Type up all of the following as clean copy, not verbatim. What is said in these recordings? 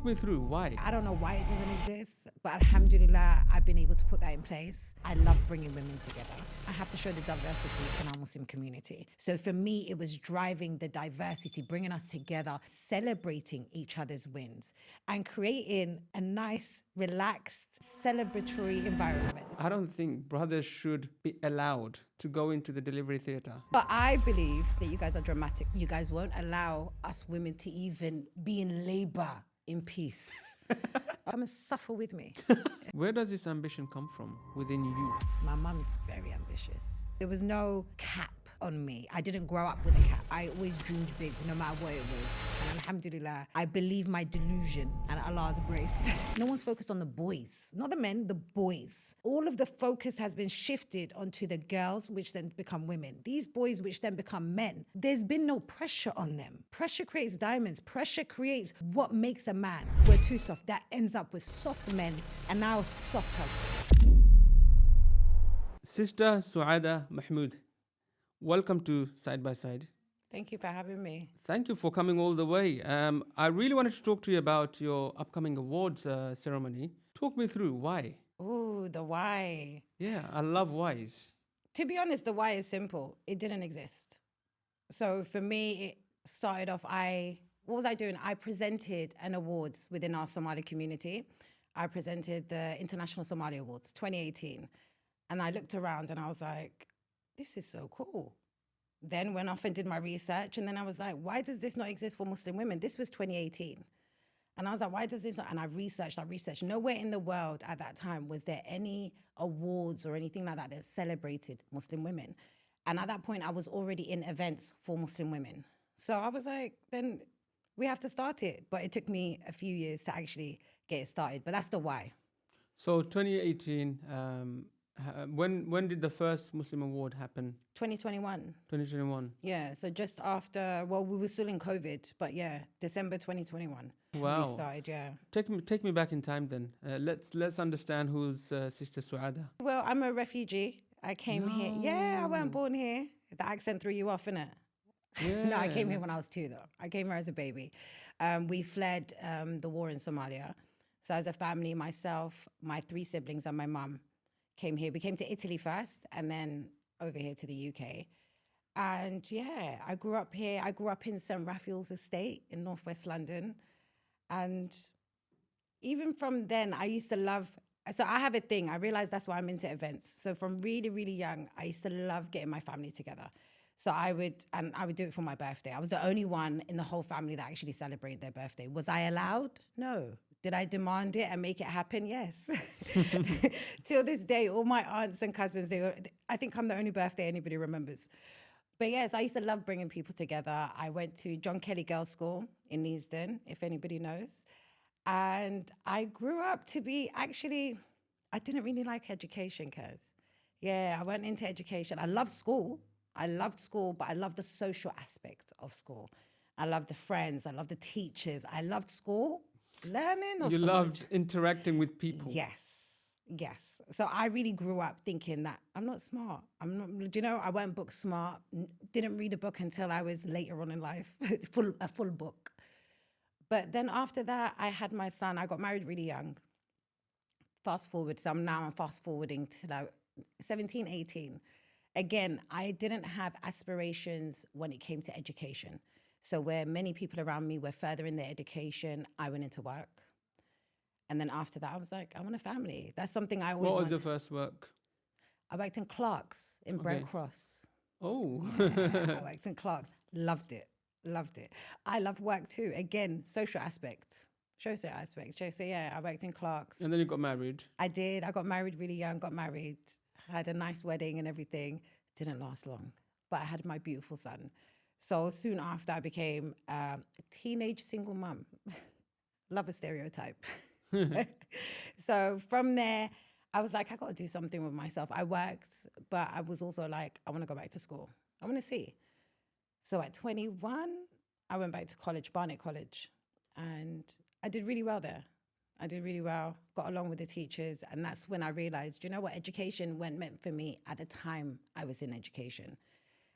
Talk me through why. I don't know why it doesn't exist, but alhamdulillah, I've been able to put that in place. I love bringing women together. I have to show the diversity in our Muslim community. So for me, it was driving the diversity, bringing us together, celebrating each other's wins, and creating a nice, relaxed, celebratory environment. I don't think brothers should be allowed to go into the delivery theatre. But I believe that you guys are dramatic. You guys won't allow us women to even be in labor in peace. Come and suffer with me. Where does this ambition come from within you? My mum's very ambitious. There was no cap on me. I didn't grow up with a cap. I always dreamed big, no matter what it was. And alhamdulillah, I believe my delusion and Allah's grace. No one's focused on the boys, not the men, the boys. All of the focus has been shifted onto the girls, which then become women. These boys, which then become men. There's been no pressure on them. Pressure creates diamonds. Pressure creates what makes a man. We're too soft. That ends up with soft men and now soft husbands. Sister Suada Mohamoud, welcome to Side by Side. Thank you for having me. Thank you for coming all the way. I really wanted to talk to you about your upcoming awards ceremony. Talk me through why. Ooh, the why. Yeah, I love whys. To be honest, the why is simple. It didn't exist. So for me, it started off, what was I doing? I presented an awards within our Somali community. I presented the International Somali Awards 2018. And I looked around and I was like, this is so cool. Then went off and did my research. And then I was like, why does this not exist for Muslim women? This was 2018. And I was like, why does this not? And I researched. Nowhere in the world at that time was there any awards or anything like that that celebrated Muslim women. And at that point, I was already in events for Muslim women. So I was like, then we have to start it. But it took me a few years to actually get it started. But that's the why. So 2018, when did the first Muslim award happen? 2021. 2021. Yeah, so just after, well, we were still in COVID, but yeah, December 2021. Wow. We started, yeah. Take me back in time then. Let's understand who's Sister Suada. Well, I'm a refugee. I came here. Yeah, I wasn't born here. The accent threw you off, innit? Yeah. No, I came here when I was 2, though. I came here as a baby. We fled the war in Somalia. So as a family, myself, my 3 siblings and my mum came here. We came to Italy first and then over here to the UK. And yeah, I grew up here. I grew up in St. Raphael's Estate in Northwest London. And even from then, I used to love, so I have a thing. I realized that's why I'm into events. So from really, really young, I used to love getting my family together. So I would do it for my birthday. I was the only one in the whole family that actually celebrated their birthday. Was I allowed? No. Did I demand it and make it happen? Yes. Till this day, all my aunts and cousins, I think I'm the only birthday anybody remembers. But yes, I used to love bringing people together. I went to John Kelly Girls' School in Neasden, if anybody knows. And I grew up to be I didn't really like education, Kaz. Yeah, I went into education. I loved school, but I loved the social aspect of school. I loved the friends. I loved the teachers. I loved school. Learning or You so loved much. interacting with people. Yes. So I really grew up thinking that I'm not smart. I weren't book smart. Didn't read a book until I was later on in life, a full book. But then after that, I had my son. I got married really young. Fast forward. So I'm fast forwarding to like 17, 18. Again, I didn't have aspirations when it came to education. So where many people around me were further in their education, I went into work. And then after that, I was like, I want a family. That's something I always wanted. What was your first work? I worked in Clark's in Brent Cross. Oh. Yeah, I worked in Clark's. Loved it. I love work too. Again, social aspect. So yeah, I worked in Clark's. And then you got married. I did. I got married really young, had a nice wedding and everything. Didn't last long, but I had my beautiful son. So soon after, I became a teenage single mum. Love a stereotype. So from there, I was like, I got to do something with myself. I worked, but I was also like, I want to go back to school. I want to see. So at 21, I went back to college, Barnet College. And I did really well there. Got along with the teachers. And that's when I realized, you know what, education wasn't meant for me at the time I was in education.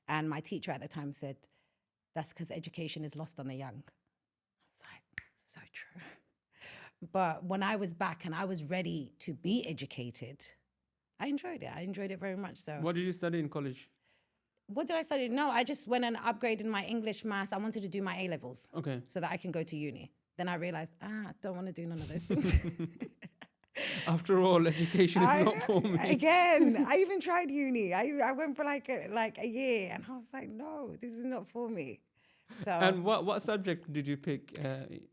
And my teacher at the time said, that's because education is lost on the young. I was like, so true. But when I was back and I was ready to be educated, I enjoyed it. I enjoyed it very much. So What did you study in college? what did I study? No, I just went and upgraded my English, maths. I wanted to do my A levels Okay. so that I can go to uni. Then I realized, I don't want to do none of those things. After all, education is not for me. Again, I even tried uni. I went for like a year, and I was like, no, this is not for me. So And what subject did you pick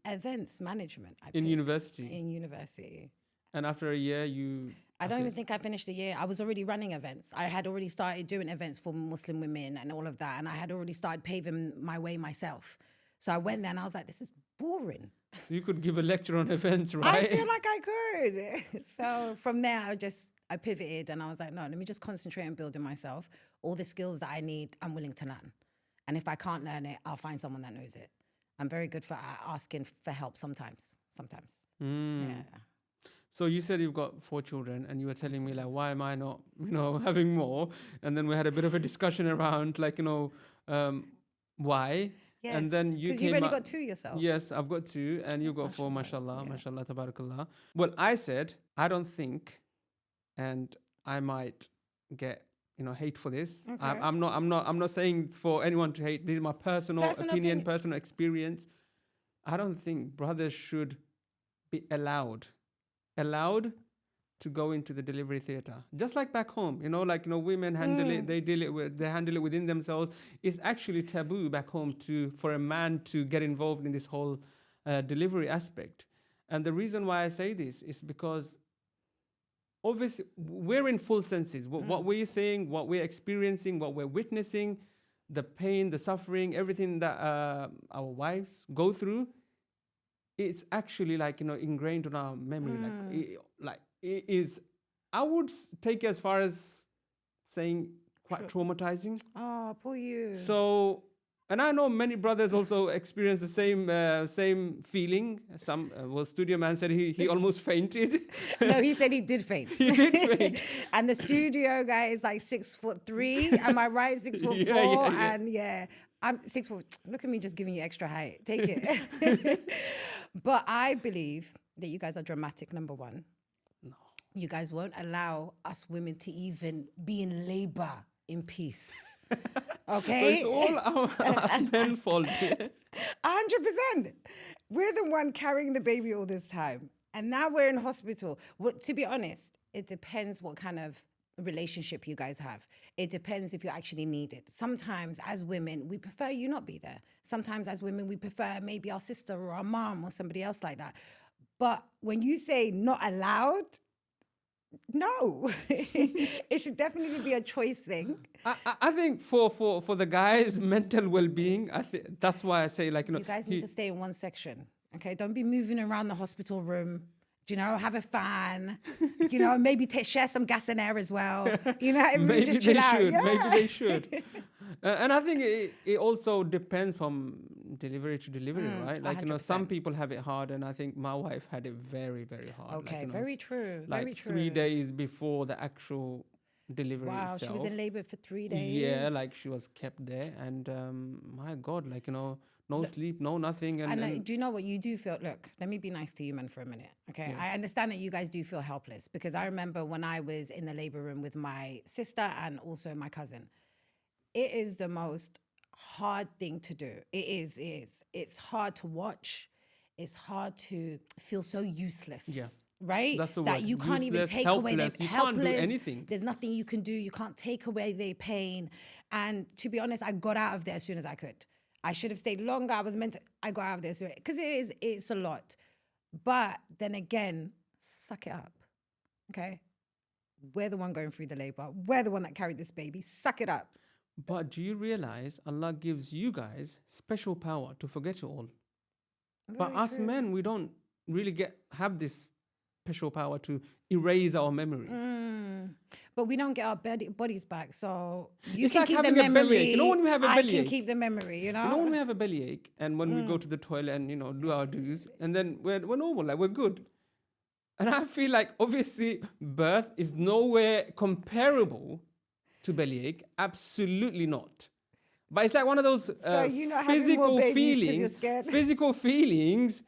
events management I in picked university? in university. And after a year, you... I don't okay. even think I finished the year. I was already running events. I had already started doing events for Muslim women and all of that. And I had already started paving my way myself. So I went there and I was like, this is boring. You could give a lecture on events, right? I feel like I could. So from there, I pivoted and I was like, no, let me just concentrate on building myself. All the skills that I need, I'm willing to learn. And if I can't learn it, I'll find someone that knows it. I'm very good for asking for help sometimes. Yeah. So you said you've got 4 children, and you were telling me like, why am I not, having more? And then we had a bit of a discussion around like, why? Yes, And then you because came you've only up- got 2 yourself. Yes, I've got 2, and you've got 4. Mashallah, Mashallah, yeah. mashallah, tabarakallah. Well, I said I don't think, and I might get hate for this. Okay. I'm not saying for anyone to hate. This is my personal opinion, personal experience. I don't think brothers should be allowed to go into the delivery theater, just like back home. Women handle it. They handle it within themselves. It's actually taboo back home for a man to get involved in this whole delivery aspect. And the reason why I say this is because obviously we're in full senses. What we're seeing, what we're experiencing, what we're witnessing, the pain, the suffering, everything that our wives go through, it's actually ingrained in our memory. It is, I would take it as far as saying quite traumatizing. Oh, poor you. So, and I know many brothers also experience the same feeling. Some studio man said he almost fainted. No, he said he did faint. He did faint. And the studio guy is like 6'3". Am I right? 6'4". Yeah. And yeah, I'm 6 foot. Look at me just giving you extra height. Take it. But I believe that you guys are dramatic, number one. No. You guys won't allow us women to even be in labor in peace. Okay? So it's all our men's fault. Yeah? 100%. We're the one carrying the baby all this time. And now we're in hospital. Well, to be honest, it depends what kind of relationship you guys have. It depends if you actually need it. Sometimes as women, we prefer you not be there. Sometimes as women, we prefer maybe our sister or our mom or somebody else like that. But when you say not allowed, no. It should definitely be a choice thing. I think for the guys' mental well-being, that's why I say you guys need to stay in one section. Okay, don't be moving around the hospital room. Have a fan. Maybe share some gas and air as well. Maybe just they chill out. should. Yeah. Maybe they should. And I think it also depends from delivery to delivery, right? 100%. Some people have it hard, and I think my wife had it very, very hard. Okay, very true. Very true. 3 days before the actual delivery itself. Wow, she was in labor for 3 days. Yeah, she was kept there, and my God, no sleep, no nothing. And do you know what you do feel? Look, let me be nice to you, man, for a minute. Okay, yeah. I understand that you guys do feel helpless, because I remember when I was in the labor room with my sister and also my cousin. It is the most hard thing to do. It is. It's hard to watch. It's hard to feel so useless. Yeah. Right? That's the that word. you can't even Useless, take away their helpless. You can't do anything. There's nothing you can do. You can't take away their pain. And to be honest, I got out of there as soon as I could. I should have stayed longer. I got out of there because it's a lot. But then again, suck it up. Okay? We're the one going through the labor. We're the one that carried this baby. Suck it up. But do you realize Allah gives you guys special power to forget it all? But us men, we don't really have this special power to erase our memory. But we don't get our bodies back, so you It's can like keep the having a memory. bellyache. When we have a I bellyache. can keep the memory, You know when we have a bellyache and when we go to the toilet and do our dues, and then we're normal, we're good. And I feel like obviously birth is nowhere comparable to bellyache. Absolutely not. But it's like one of those So you're not having more babies 'cause you're scared? physical feelings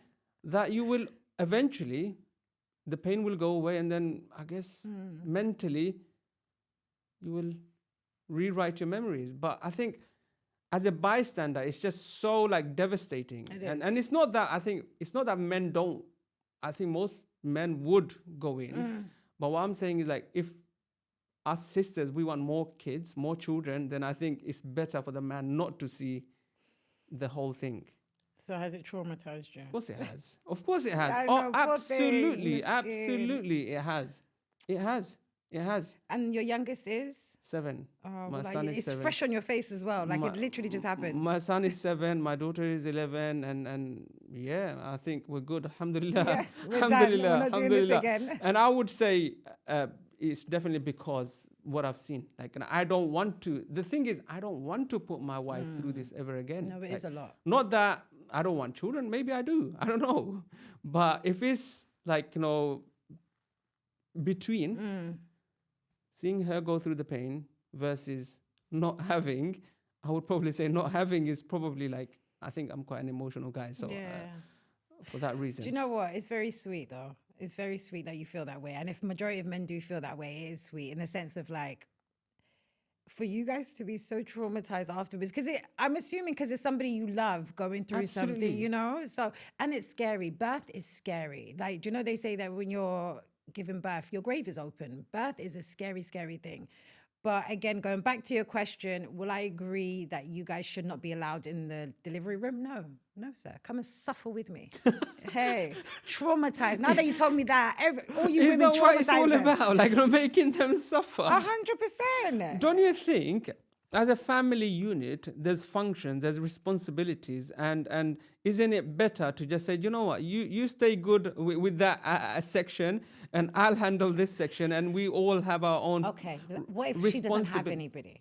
that you will eventually the pain will go away, and then I guess mentally you will rewrite your memories. But I think as a bystander, it's just so like devastating. And it's not that, I think it's not that men don't, I think most men would go in. But what I'm saying is, like, if us sisters, we want more kids, more children, then I think it's better for the man not to see the whole thing. So has it traumatized you? Of course it has. Of course it has. I Oh, know, absolutely. poor thing, Absolutely. It has. It has. It has. And your youngest is? 7. Oh, My well, son like, is it's 7. fresh on your face as well. Like, it literally just happened. My son is 7. My daughter is 11. And yeah, I think we're good. Alhamdulillah. Yeah, we're Alhamdulillah. done. We're not doing this again. And I would say it's definitely because what I've seen. Like, and I don't want to. The thing is, I don't want to put my wife through this ever again. No, it is a lot. Not that I don't want children. Maybe I do. I don't know. But if it's like, between seeing her go through the pain versus not having, I would probably say not having is probably like, I think I'm quite an emotional guy. So for that reason. Do you know what? It's very sweet though. It's very sweet that you feel that way. And if majority of men do feel that way, it is sweet in the sense of like, for you guys to be so traumatized afterwards, because I'm assuming because it's somebody you love going through something, So, and it's scary. Birth is scary. Like, do you know they say that when you're giving birth, your grave is open. Birth is a scary, scary thing. But again, going back to your question, will I agree that you guys should not be allowed in the delivery room? No, sir. Come and suffer with me. Hey, traumatized. Now that you told me that, all you women Is that what it's all them. about? Like, making them suffer. 100%. Don't you think, as a family unit, there's functions, there's responsibilities, and isn't it better to just say, you know what, you stay good with that section, and I'll handle this section, and we all have our own. Okay, what if she doesn't have anybody?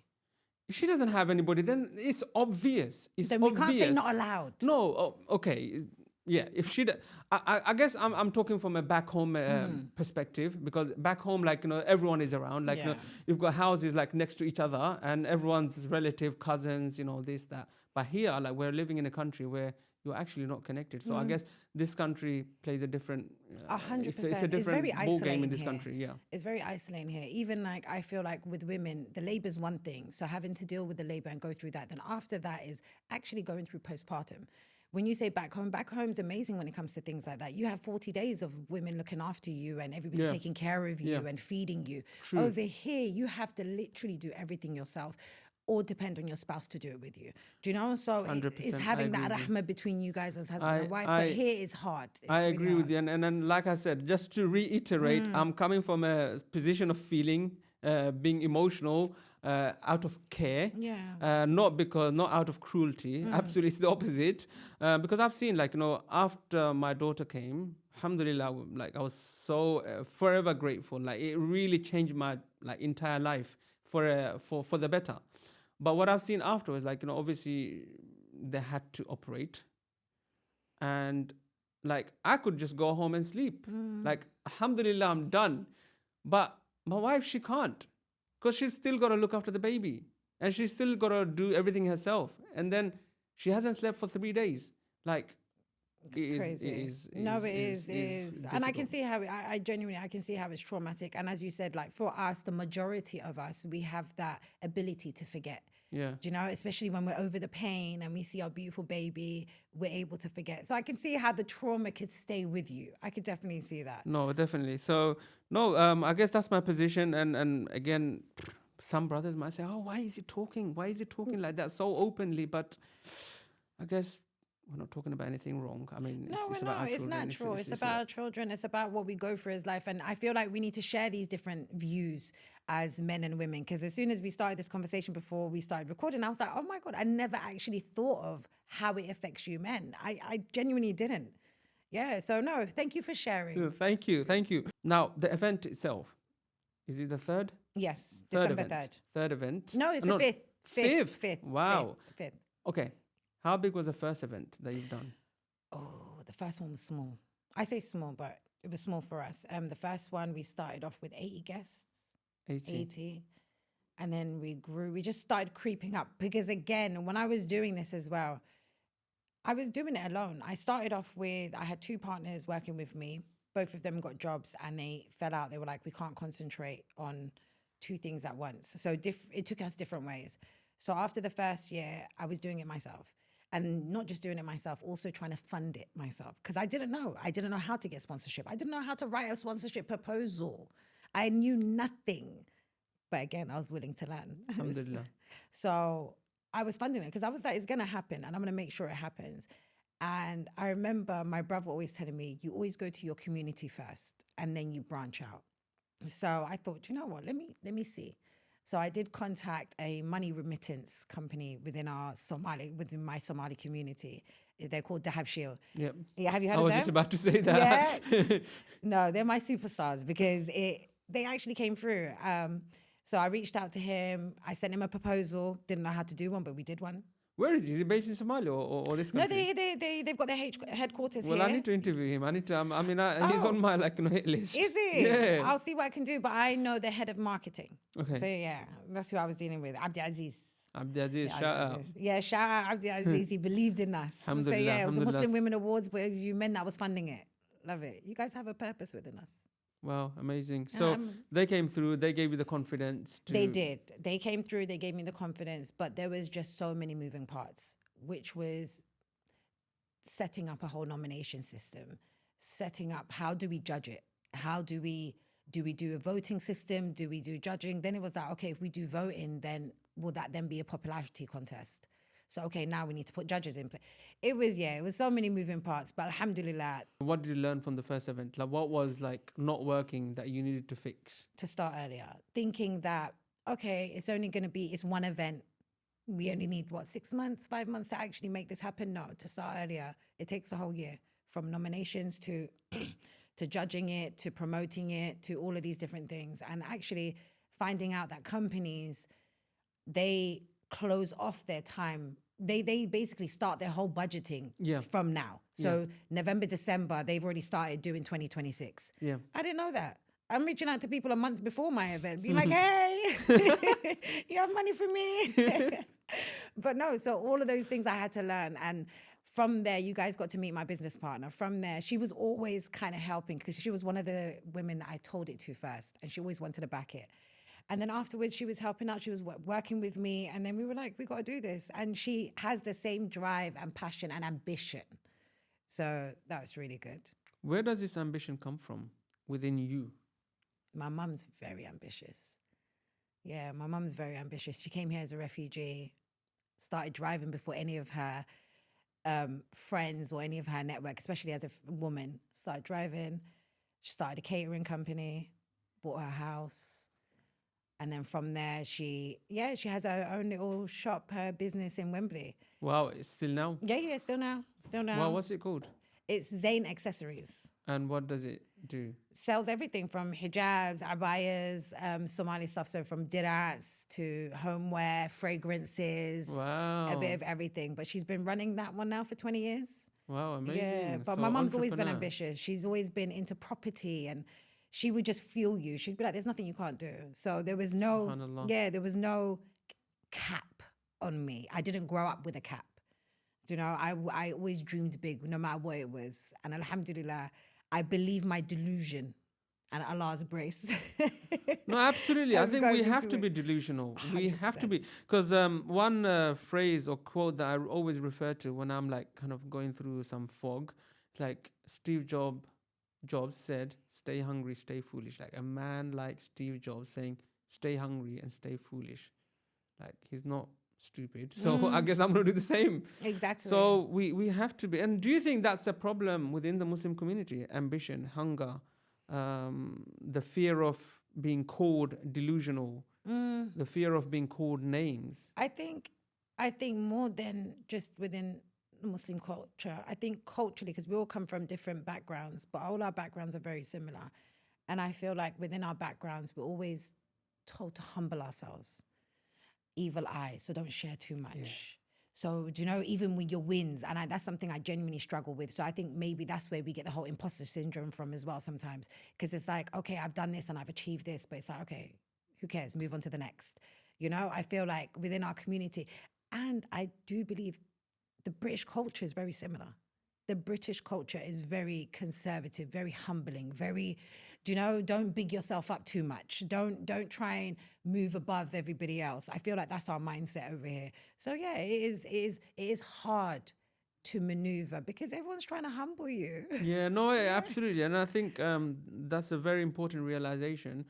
If she doesn't have anybody, then it's obvious. Then we can't say not allowed. No, okay. Yeah, if she, I guess I'm talking from a back home perspective, because back home, like, everyone is around. Like, you've got houses like next to each other, and everyone's relative, cousins, this, that. But here, like, we're living in a country where you're actually not connected. So I guess this country plays a different. 100%. It's a different ball game in this country. Yeah, it's very isolating here. Even like I feel like with women, the labor's one thing. So having to deal with the labor and go through that, then after that is actually going through postpartum. When you say back home's amazing when it comes to things like that. You have 40 days of women looking after you and everybody taking care of you and feeding you. True. Over here, you have to literally do everything yourself or depend on your spouse to do it with you. Do you know? So it's having that rahmah between you guys as husband and wife. But here it's hard. I agree with you. And then, like I said, just to reiterate, I'm coming from a position of feeling, being emotional, out of care, not out of cruelty. Absolutely, it's the opposite. Because I've seen, like, after my daughter came, alhamdulillah, like, I was so forever grateful. Like, it really changed my entire life for the better. But what I've seen afterwards, like, obviously they had to operate, and like, I could just go home and sleep. Like, alhamdulillah, I'm done. But my wife, she can't. Because she's still got to look after the baby, and she's still got to do everything herself. And then she hasn't slept for 3 days. Like, it's crazy. It is. And I can see how, I genuinely, I can see how it's traumatic. And as you said, like, for us, the majority of us, we have that ability to forget. Yeah. Do you know, especially when we're over the pain and we see our beautiful baby, we're able to forget. So I can see how the trauma could stay with you. I could definitely see that. No, definitely. So, no, I guess that's my position. And again, some brothers might say, oh, why is he talking? Why is he talking like that so openly? But I guess we're not talking about anything wrong. I mean, it's about our children. It's natural. It's about our children. It's about what we go through as life. And I feel like we need to share these different views as men and women. Because as soon as we started this conversation before we started recording, I was like, oh my God, I never actually thought of how it affects you men. I genuinely didn't. Yeah. So no, thank you for sharing. Yeah, thank you. Now, the event itself, is it the third? Yes. Third December event. 3rd. Third event? No, it's the fifth. Fifth. Wow. Fifth. Okay. How big was the first event that you've done? Oh, the first one was small. I say small, but it was small for us. The first one, we started off with 80 guests. 80. And then we grew. We just started creeping up. Because again, when I was doing this as well, I was doing it alone. I started off with, I had 2 partners working with me. Both of them got jobs and they fell out. They were like, we can't concentrate on 2 things at once. So it took us different ways. So after the first year, I was doing it myself. And not just doing it myself, also trying to fund it myself. Because I didn't know. I didn't know how to get sponsorship. I didn't know how to write a sponsorship proposal. I knew nothing. But again, I was willing to learn. Alhamdulillah. So I was funding it because I was like, it's going to happen and I'm going to make sure it happens. And I remember my brother always telling me, you always go to your community first and then you branch out. So I thought, you know what, let me see. So I did contact a money remittance company within my Somali community. They're called Dahab Shield. Yep. Yeah, have you heard I of was them? just about to say that. Yeah. No, they're my superstars because they actually came through. So I reached out to him. I sent him a proposal. Didn't know how to do one, but we did one. Where is he? Is he based in Somalia or this country? No, they've got their headquarters here. Well, I need to interview him. He's on my hit list. Is he? Yeah. I'll see what I can do, but I know the head of marketing. Okay. So yeah, that's who I was dealing with. Abdi Aziz. Abdulaziz, Yeah, shout out. Yeah, shout out Abdi Aziz. He believed in us. So Alhamdulillah, yeah, it was a alhamdulillah. Muslim Women Awards, but it was you men that was funding it. Love it. You guys have a purpose within us. Wow, amazing. So they came through, they gave you the confidence to... They did. They came through, they gave me the confidence, but there was just so many moving parts, which was setting up a whole nomination system, setting up, how do we judge it? How do we do a voting system? Do we do judging? Then it was like, okay, if we do voting, then will that then be a popularity contest? So, okay, now we need to put judges in place. It was so many moving parts, but alhamdulillah. What did you learn from the first event? Like, what was like not working that you needed to fix? To start earlier, thinking that, okay, it's one event. We only need, 6 months, 5 months to actually make this happen? No, to start earlier, it takes a whole year from nominations to to judging it, to promoting it, to all of these different things. And actually finding out that companies, they close off their time. They basically start their whole budgeting from now. So November, December, they've already started doing 2026. Yeah. I didn't know that. I'm reaching out to people a month before my event, being like, hey, you have money for me? But no, so all of those things I had to learn. And from there, you guys got to meet my business partner. From there, she was always kind of helping because she was one of the women that I told it to first. And she always wanted to back it. And then afterwards, she was helping out. She was working with me. And then we were like, we got to do this. And she has the same drive and passion and ambition. So that was really good. Where does this ambition come from within you? My mum's very ambitious. Yeah, my mum's very ambitious. She came here as a refugee, started driving before any of her friends or any of her network, especially as a woman, started driving. She started a catering company, bought her house. And then from there, she has her own little shop, her business in Wembley. Wow, it's still now? Yeah, still now. Wow, what's it called? It's Zayn Accessories. And what does it do? Sells everything from hijabs, abayas, Somali stuff. So from dirats to homeware, fragrances, Wow. a bit of everything. But she's been running that one now for 20 years. Wow, amazing. Yeah, but So my mum's always been entrepreneur. ambitious. She's always been into property and she would just fuel you. She'd be like, there's nothing you can't do. So there was there was no cap on me. I didn't grow up with a cap. You know, I always dreamed big, no matter what it was. And alhamdulillah, I believe my delusion and Allah's grace. No, absolutely. I think we have to it. be delusional. We have to 100%. be. Because one phrase or quote that I always refer to when I'm like kind of going through some fog, it's like Steve Jobs said, stay hungry, stay foolish. Like a man like Steve Jobs saying, stay hungry and stay foolish. Like he's not stupid. So I guess I'm going to do the same. Exactly. So we have to be. And do you think that's a problem within the Muslim community? Ambition, hunger, the fear of being called delusional, the fear of being called names. I think more than just within Muslim culture, I think culturally, because we all come from different backgrounds, but all our backgrounds are very similar. And I feel like within our backgrounds, we're always told to humble ourselves. Evil eye, so don't share too much. Yeah. So, do you know, even with your wins, and that's something I genuinely struggle with. So I think maybe that's where we get the whole imposter syndrome from as well sometimes. Because it's like, okay, I've done this and I've achieved this, but it's like, okay, who cares? Move on to the next. You know, I feel like within our community, and I do believe the British culture is very similar. The British culture is very conservative, very humbling, very, don't big yourself up too much. Don't try and move above everybody else. I feel like that's our mindset over here. So yeah, it is hard to maneuver because everyone's trying to humble you. Yeah, no, absolutely. And I think that's a very important realization.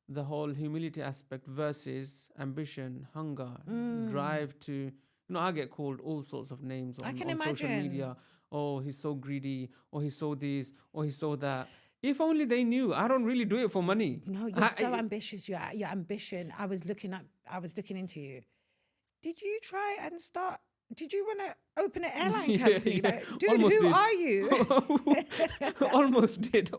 The whole humility aspect versus ambition, hunger, drive to, I get called all sorts of names on social media. Oh, he's so greedy, or he's so this, or he's so that. If only they knew. I don't really do it for money. No, you're so ambitious. Your ambition. I was looking into you. Did you try and start? Did you want to open an airline company? Yeah. Like, dude, who are you? Almost did.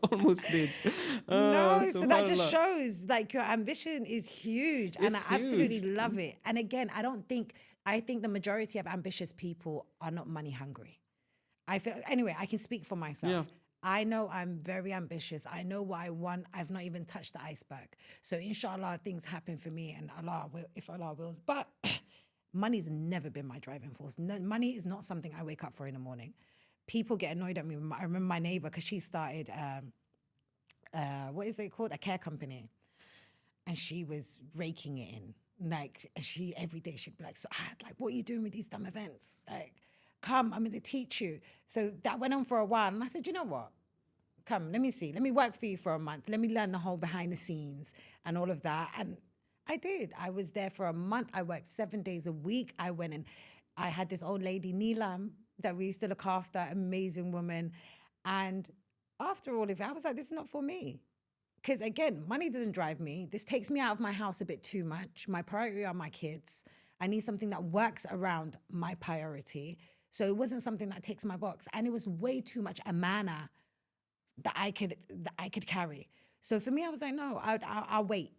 No, so that just shows like your ambition is huge. And I absolutely love it. And again, I think the majority of ambitious people are not money hungry. Anyway, I can speak for myself. Yeah. I know I'm very ambitious. I know what I want. I've not even touched the iceberg. So inshallah, things happen for me and Allah will, if Allah wills. But money's never been my driving force. No, money is not something I wake up for in the morning. People get annoyed at me. I remember my neighbor, because she started, what is it called? A care company. And she was raking it in. Like, every day she'd be like, Suad, like, what are you doing with these dumb events? Like, come, I'm going to teach you. So that went on for a while. And I said, you know what? Come, let me see. Let me work for you for a month. Let me learn the whole behind the scenes and all of that. And I did. I was there for a month. I worked 7 days a week. I went and I had this old lady, Neelam, that we used to look after, amazing woman. And after all of it, I was like, this is not for me. Because again, money doesn't drive me. This takes me out of my house a bit too much. My priority are my kids. I need something that works around my priority. So it wasn't something that ticks my box. And it was way too much amana that I could carry. So for me, I was like, no, I'll wait.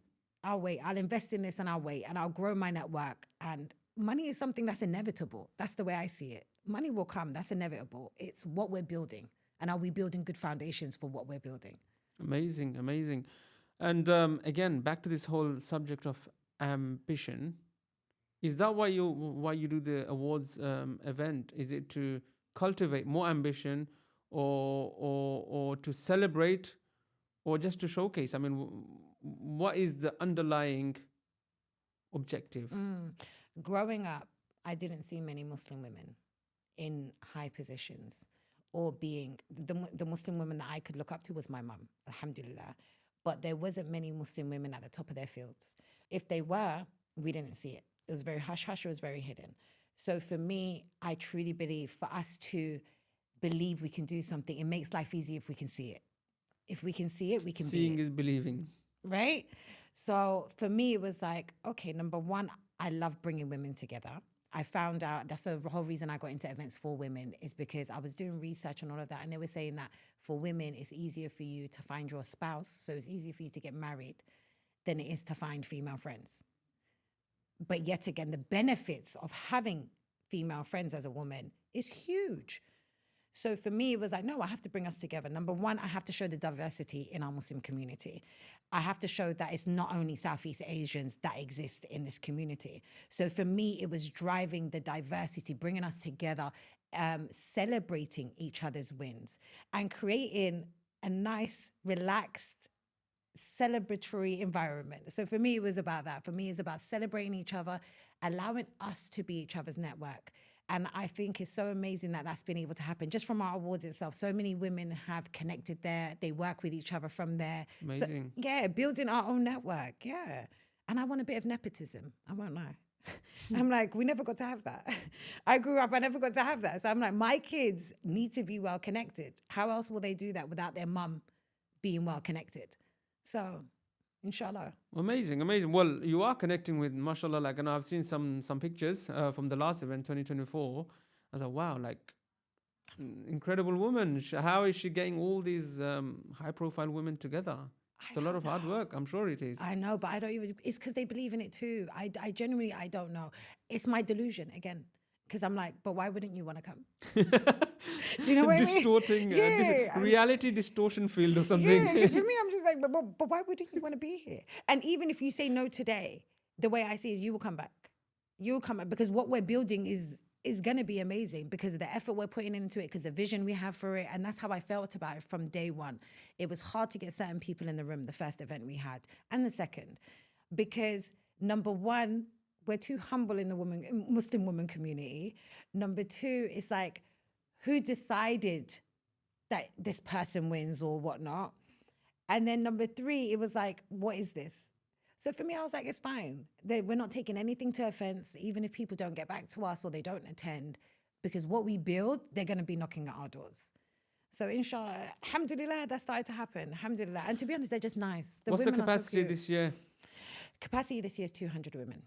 I'll invest in this and I'll wait and I'll grow my network. And money is something that's inevitable. That's the way I see it. Money will come. That's inevitable. It's what we're building. And are we building good foundations for what we're building? Amazing. And again, back to this whole subject of ambition. Is that why you do the awards event? Is it to cultivate more ambition, or to celebrate, or just to showcase? I mean, what is the underlying objective? Growing up, I didn't see many Muslim women in high positions, or being the Muslim woman that I could look up to was my mum, alhamdulillah. But there wasn't many Muslim women at the top of their fields. If they were, we didn't see it. It was very hush-hush, it was very hidden. So for me, I truly believe for us to believe we can do something, it makes life easier if we can see it. If we can see it, we can be it. Seeing is believing. Right? So for me, it was like, okay, number one, I love bringing women together. I found out that's the whole reason I got into events for women, is because I was doing research and all of that. And they were saying that for women, it's easier for you to find your spouse. So it's easier for you to get married than it is to find female friends. But yet again, the benefits of having female friends as a woman is huge. So for me, it was like, no, I have to bring us together. Number one, I have to show the diversity in our Muslim community. I have to show that it's not only Southeast Asians that exist in this community. So for me, it was driving the diversity, bringing us together, celebrating each other's wins, and creating a nice, relaxed, celebratory environment. So for me, it was about that. For me, it's about celebrating each other, allowing us to be each other's network. And I think it's so amazing that that's been able to happen just from our awards itself. So many women have connected there. They work with each other from there. Amazing. So, yeah, building our own network. Yeah. And I want a bit of nepotism. I won't lie. I'm like, we never got to have that. I grew up, I never got to have that. So I'm like, my kids need to be well connected. How else will they do that without their mum being well connected? So, inshallah. Amazing. Well, you are connecting with, mashallah, like, and I've seen some pictures from the last event, 2024. I thought, wow, like, incredible woman. How is she getting all these high-profile women together? It's a lot of hard work. I'm sure it is. I know, but I don't even, it's because they believe in it too. I genuinely, I don't know. It's my delusion again. Because I'm like, but why wouldn't you want to come? Do you know what I mean? Distorting, reality distortion field or something. Yeah, because for me, I'm just like, but why wouldn't you want to be here? And even if you say no today, the way I see it is you will come back. You will come back, because what we're building is is going to be amazing because of the effort we're putting into it, because the vision we have for it. And that's how I felt about it from day one. It was hard to get certain people in the room, the first event we had, and the second, because number one, we're too humble in the Muslim woman community. Number two, it's like, who decided that this person wins or whatnot? And then number three, it was like, what is this? So for me, I was like, it's fine. We're not taking anything to offense, even if people don't get back to us or they don't attend, because what we build, they're going to be knocking at our doors. So inshallah, alhamdulillah, that started to happen. Alhamdulillah. And to be honest, they're just nice. What's the capacity this year? Capacity this year is 200 women.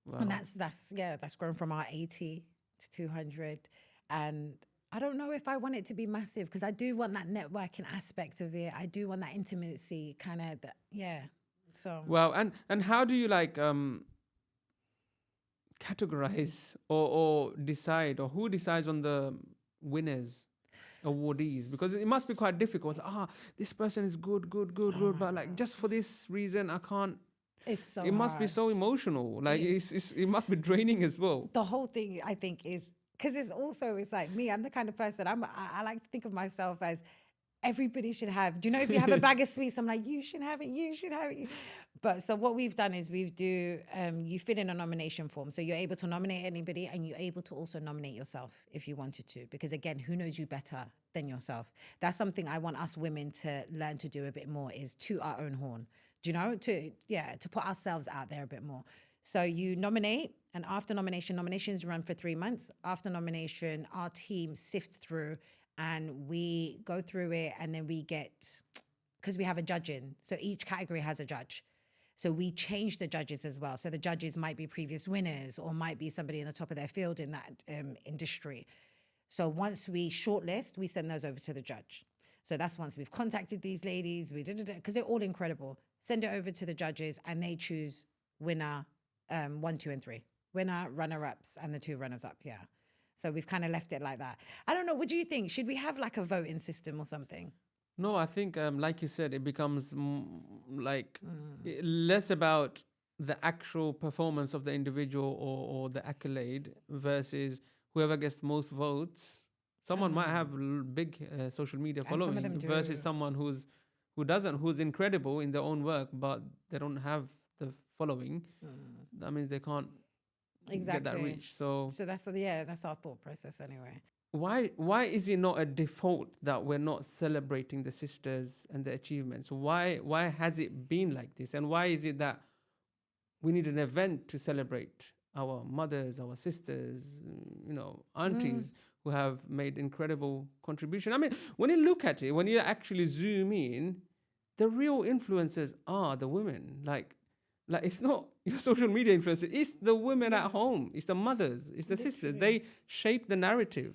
Wow. And that's grown from our 80 to 200. And I don't know if I want it to be massive, because I do want that networking aspect of it. I do want that intimacy kind of, So. Well, and how do you like categorize or decide, or who decides on the winners, awardees? Because it must be quite difficult. This person is good, but like just for this reason, I can't. It's so It must be so emotional. Like it must be draining as well. The whole thing, I think, is because it's like me. I'm the kind of person. I like to think of myself as everybody should have. Do you know, if you have a bag of sweets, I'm like, you should have it. You should have it. But so what we've done is you fill in a nomination form. So you're able to nominate anybody, and you're able to also nominate yourself if you wanted to. Because again, who knows you better than yourself? That's something I want us women to learn to do a bit more, is to our own horn. Do you know? To put ourselves out there a bit more. So you nominate, and after nominations run for 3 months. After nomination, our team sift through, and we go through it, and then we get, because we have a judging. So each category has a judge. So we change the judges as well. So the judges might be previous winners, or might be somebody in the top of their field in that industry. So once we shortlist, we send those over to the judge. So that's once we've contacted these ladies, because they're all incredible. Send it over to the judges, and they choose winner 1, 2, and 3. Winner, runner-ups, and the 2 runners-up, yeah. So we've kind of left it like that. I don't know, what do you think? Should we have like a voting system or something? No, I think, like you said, it becomes less about the actual performance of the individual or the accolade versus whoever gets most votes. Someone might have big social media following versus someone who's incredible in their own work, but they don't have the following. That means they can't get that reach. So that's our thought process anyway. Why is it not a default that we're not celebrating the sisters and the achievements? Why has it been like this? And why is it that we need an event to celebrate our mothers, our sisters, aunties who have made incredible contribution? I mean, when you look at it, when you actually zoom in, the real influencers are the women. Like it's not your social media influencers, it's the women at home, it's the mothers, it's the sisters. They shape the narrative.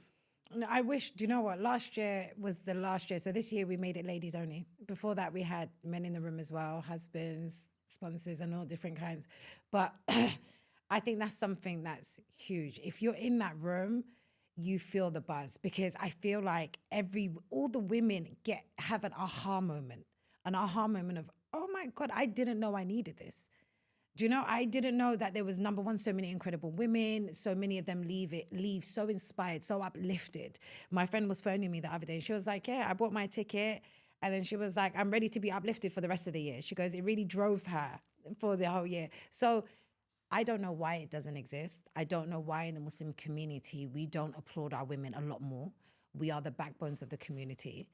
No, I wish, do you know what? Last year was the last year. So this year we made it ladies only. Before that, we had men in the room as well, husbands, sponsors, and all different kinds. But I think that's something that's huge. If you're in that room, you feel the buzz, because I feel like all the women have an aha moment of, oh my God, I didn't know I needed this. Do you know, I didn't know that there was, number one, so many incredible women, so many of them leave so inspired, so uplifted. My friend was phoning me the other day, and she was like, yeah, I bought my ticket. And then she was like, I'm ready to be uplifted for the rest of the year. She goes, it really drove her for the whole year. So I don't know why it doesn't exist. I don't know why in the Muslim community we don't applaud our women a lot more. We are the backbones of the community.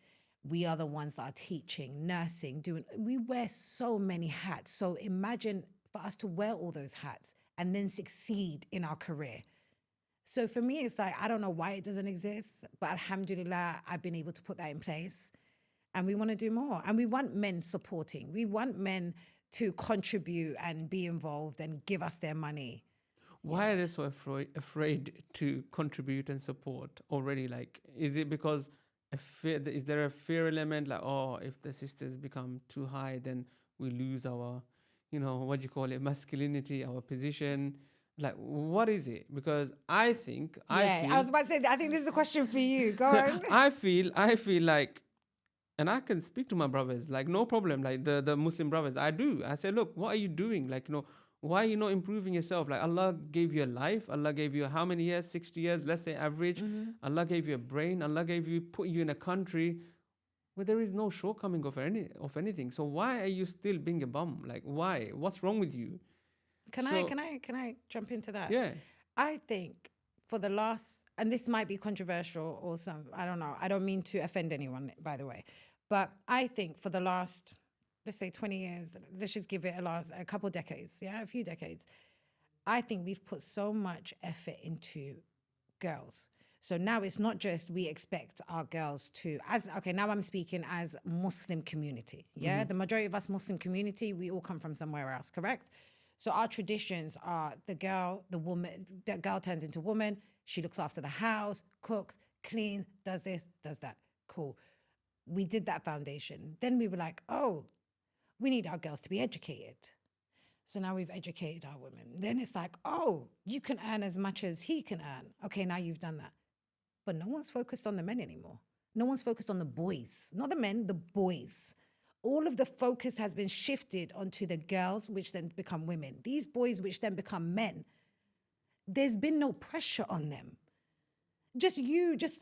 We are the ones that are teaching, nursing, we wear so many hats. So imagine for us to wear all those hats and then succeed in our career. So for me, it's like, I don't know why it doesn't exist, but alhamdulillah, I've been able to put that in place. And we want to do more. And we want men supporting. We want men to contribute and be involved and give us their money. Why are they so afraid to contribute and support already? Like, is it because is there a fear element? Like, if the sisters become too high, then we lose our, masculinity, our position. Like, what is it? Because I was about to say, I think this is a question for you. Go on. I feel like, and I can speak to my brothers, like, no problem, like the Muslim brothers. I say, look, what are you doing? Like, Why are you not improving yourself? Like Allah gave you a life. Allah gave you how many years? 60 years, let's say average. Allah gave you a brain. Allah put you in a country where there is no shortcoming of anything. So why are you still being a bum? Like, why? What's wrong with you? Can I jump into that? Yeah. I think for the last, and this might be controversial or some, I don't know. I don't mean to offend anyone, by the way. But I think for the last, let's say 20 years, let's just give it a couple decades, a few decades. I think we've put so much effort into girls. So now it's not just we expect our girls to, now I'm speaking as Muslim community. Yeah, the majority of us Muslim community, we all come from somewhere else, correct? So our traditions are the girl turns into woman, she looks after the house, cooks, cleans, does this, does that. Cool. We did that foundation. Then we were like, oh, we need our girls to be educated. So now we've educated our women. Then it's like, oh, you can earn as much as he can earn. Okay, now you've done that. But no one's focused on the men anymore. No one's focused on the boys. Not the men, the boys. All of the focus has been shifted onto the girls, which then become women. These boys, which then become men. There's been no pressure on them.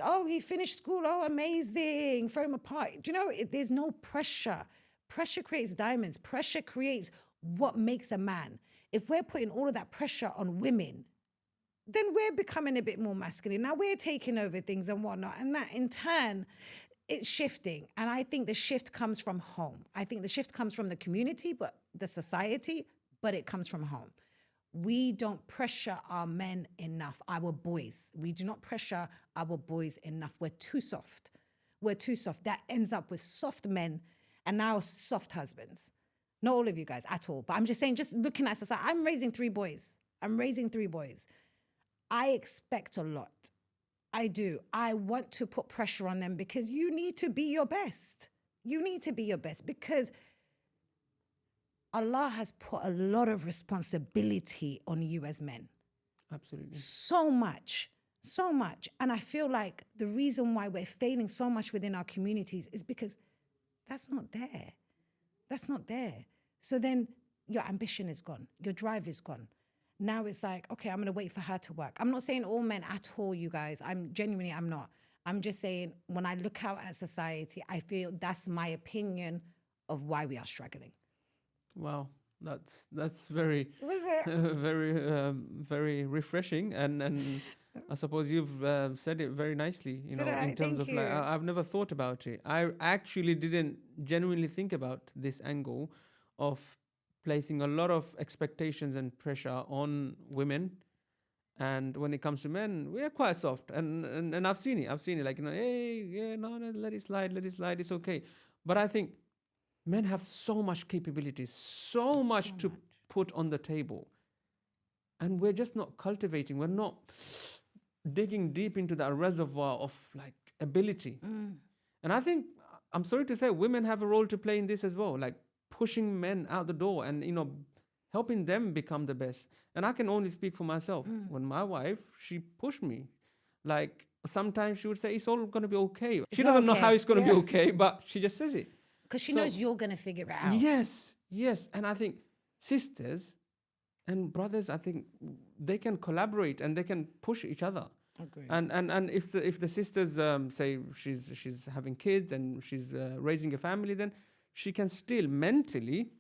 Oh, he finished school. Oh, amazing. Throw him apart. Do you know, there's no pressure. Pressure creates diamonds. Pressure creates what makes a man. If we're putting all of that pressure on women, then we're becoming a bit more masculine. Now we're taking over things and whatnot. And that in turn, it's shifting. And I think the shift comes from home. I think the shift comes from the community, but the society, but it comes from home. We don't pressure our men enough, our boys. We do not pressure our boys enough. We're too soft. We're too soft. That ends up with soft men and now soft husbands. Not all of you guys at all. But I'm just saying, just looking at society, I'm raising three boys. I expect a lot. I do. I want to put pressure on them because you need to be your best. You need to be your best because Allah has put a lot of responsibility on you as men. Absolutely. So much. And I feel like the reason why we're failing so much within our communities is because that's not there. So then your ambition is gone. Your drive is gone. Now it's like, okay, I'm going to wait for her to work. I'm not saying all men at all, you guys. I'm not. I'm just saying when I look out at society, I feel that's my opinion of why we are struggling. Wow, that's very, Was it? very refreshing, and I suppose you've said it very nicely. In terms Thank of you. like, I've never thought about it. I actually didn't genuinely think about this angle of placing a lot of expectations and pressure on women, and when it comes to men, we are quite soft, and I've seen it. Like, hey, yeah, no, let it slide, it's okay. But I think men have so much capabilities, so much to put on the table. And we're just not cultivating. We're not digging deep into that reservoir of like ability. And I think, I'm sorry to say, women have a role to play in this as well. Like pushing men out the door and, helping them become the best. And I can only speak for myself. When my wife, she pushed me. Like sometimes she would say, it's all going to be okay. She doesn't know how it's going to be okay, but she just says it. Because she knows you're going to figure it out. Yes. And I think sisters and brothers, I think they can collaborate and they can push each other. Agreed. And if the sisters say she's having kids and she's raising a family, then she can still mentally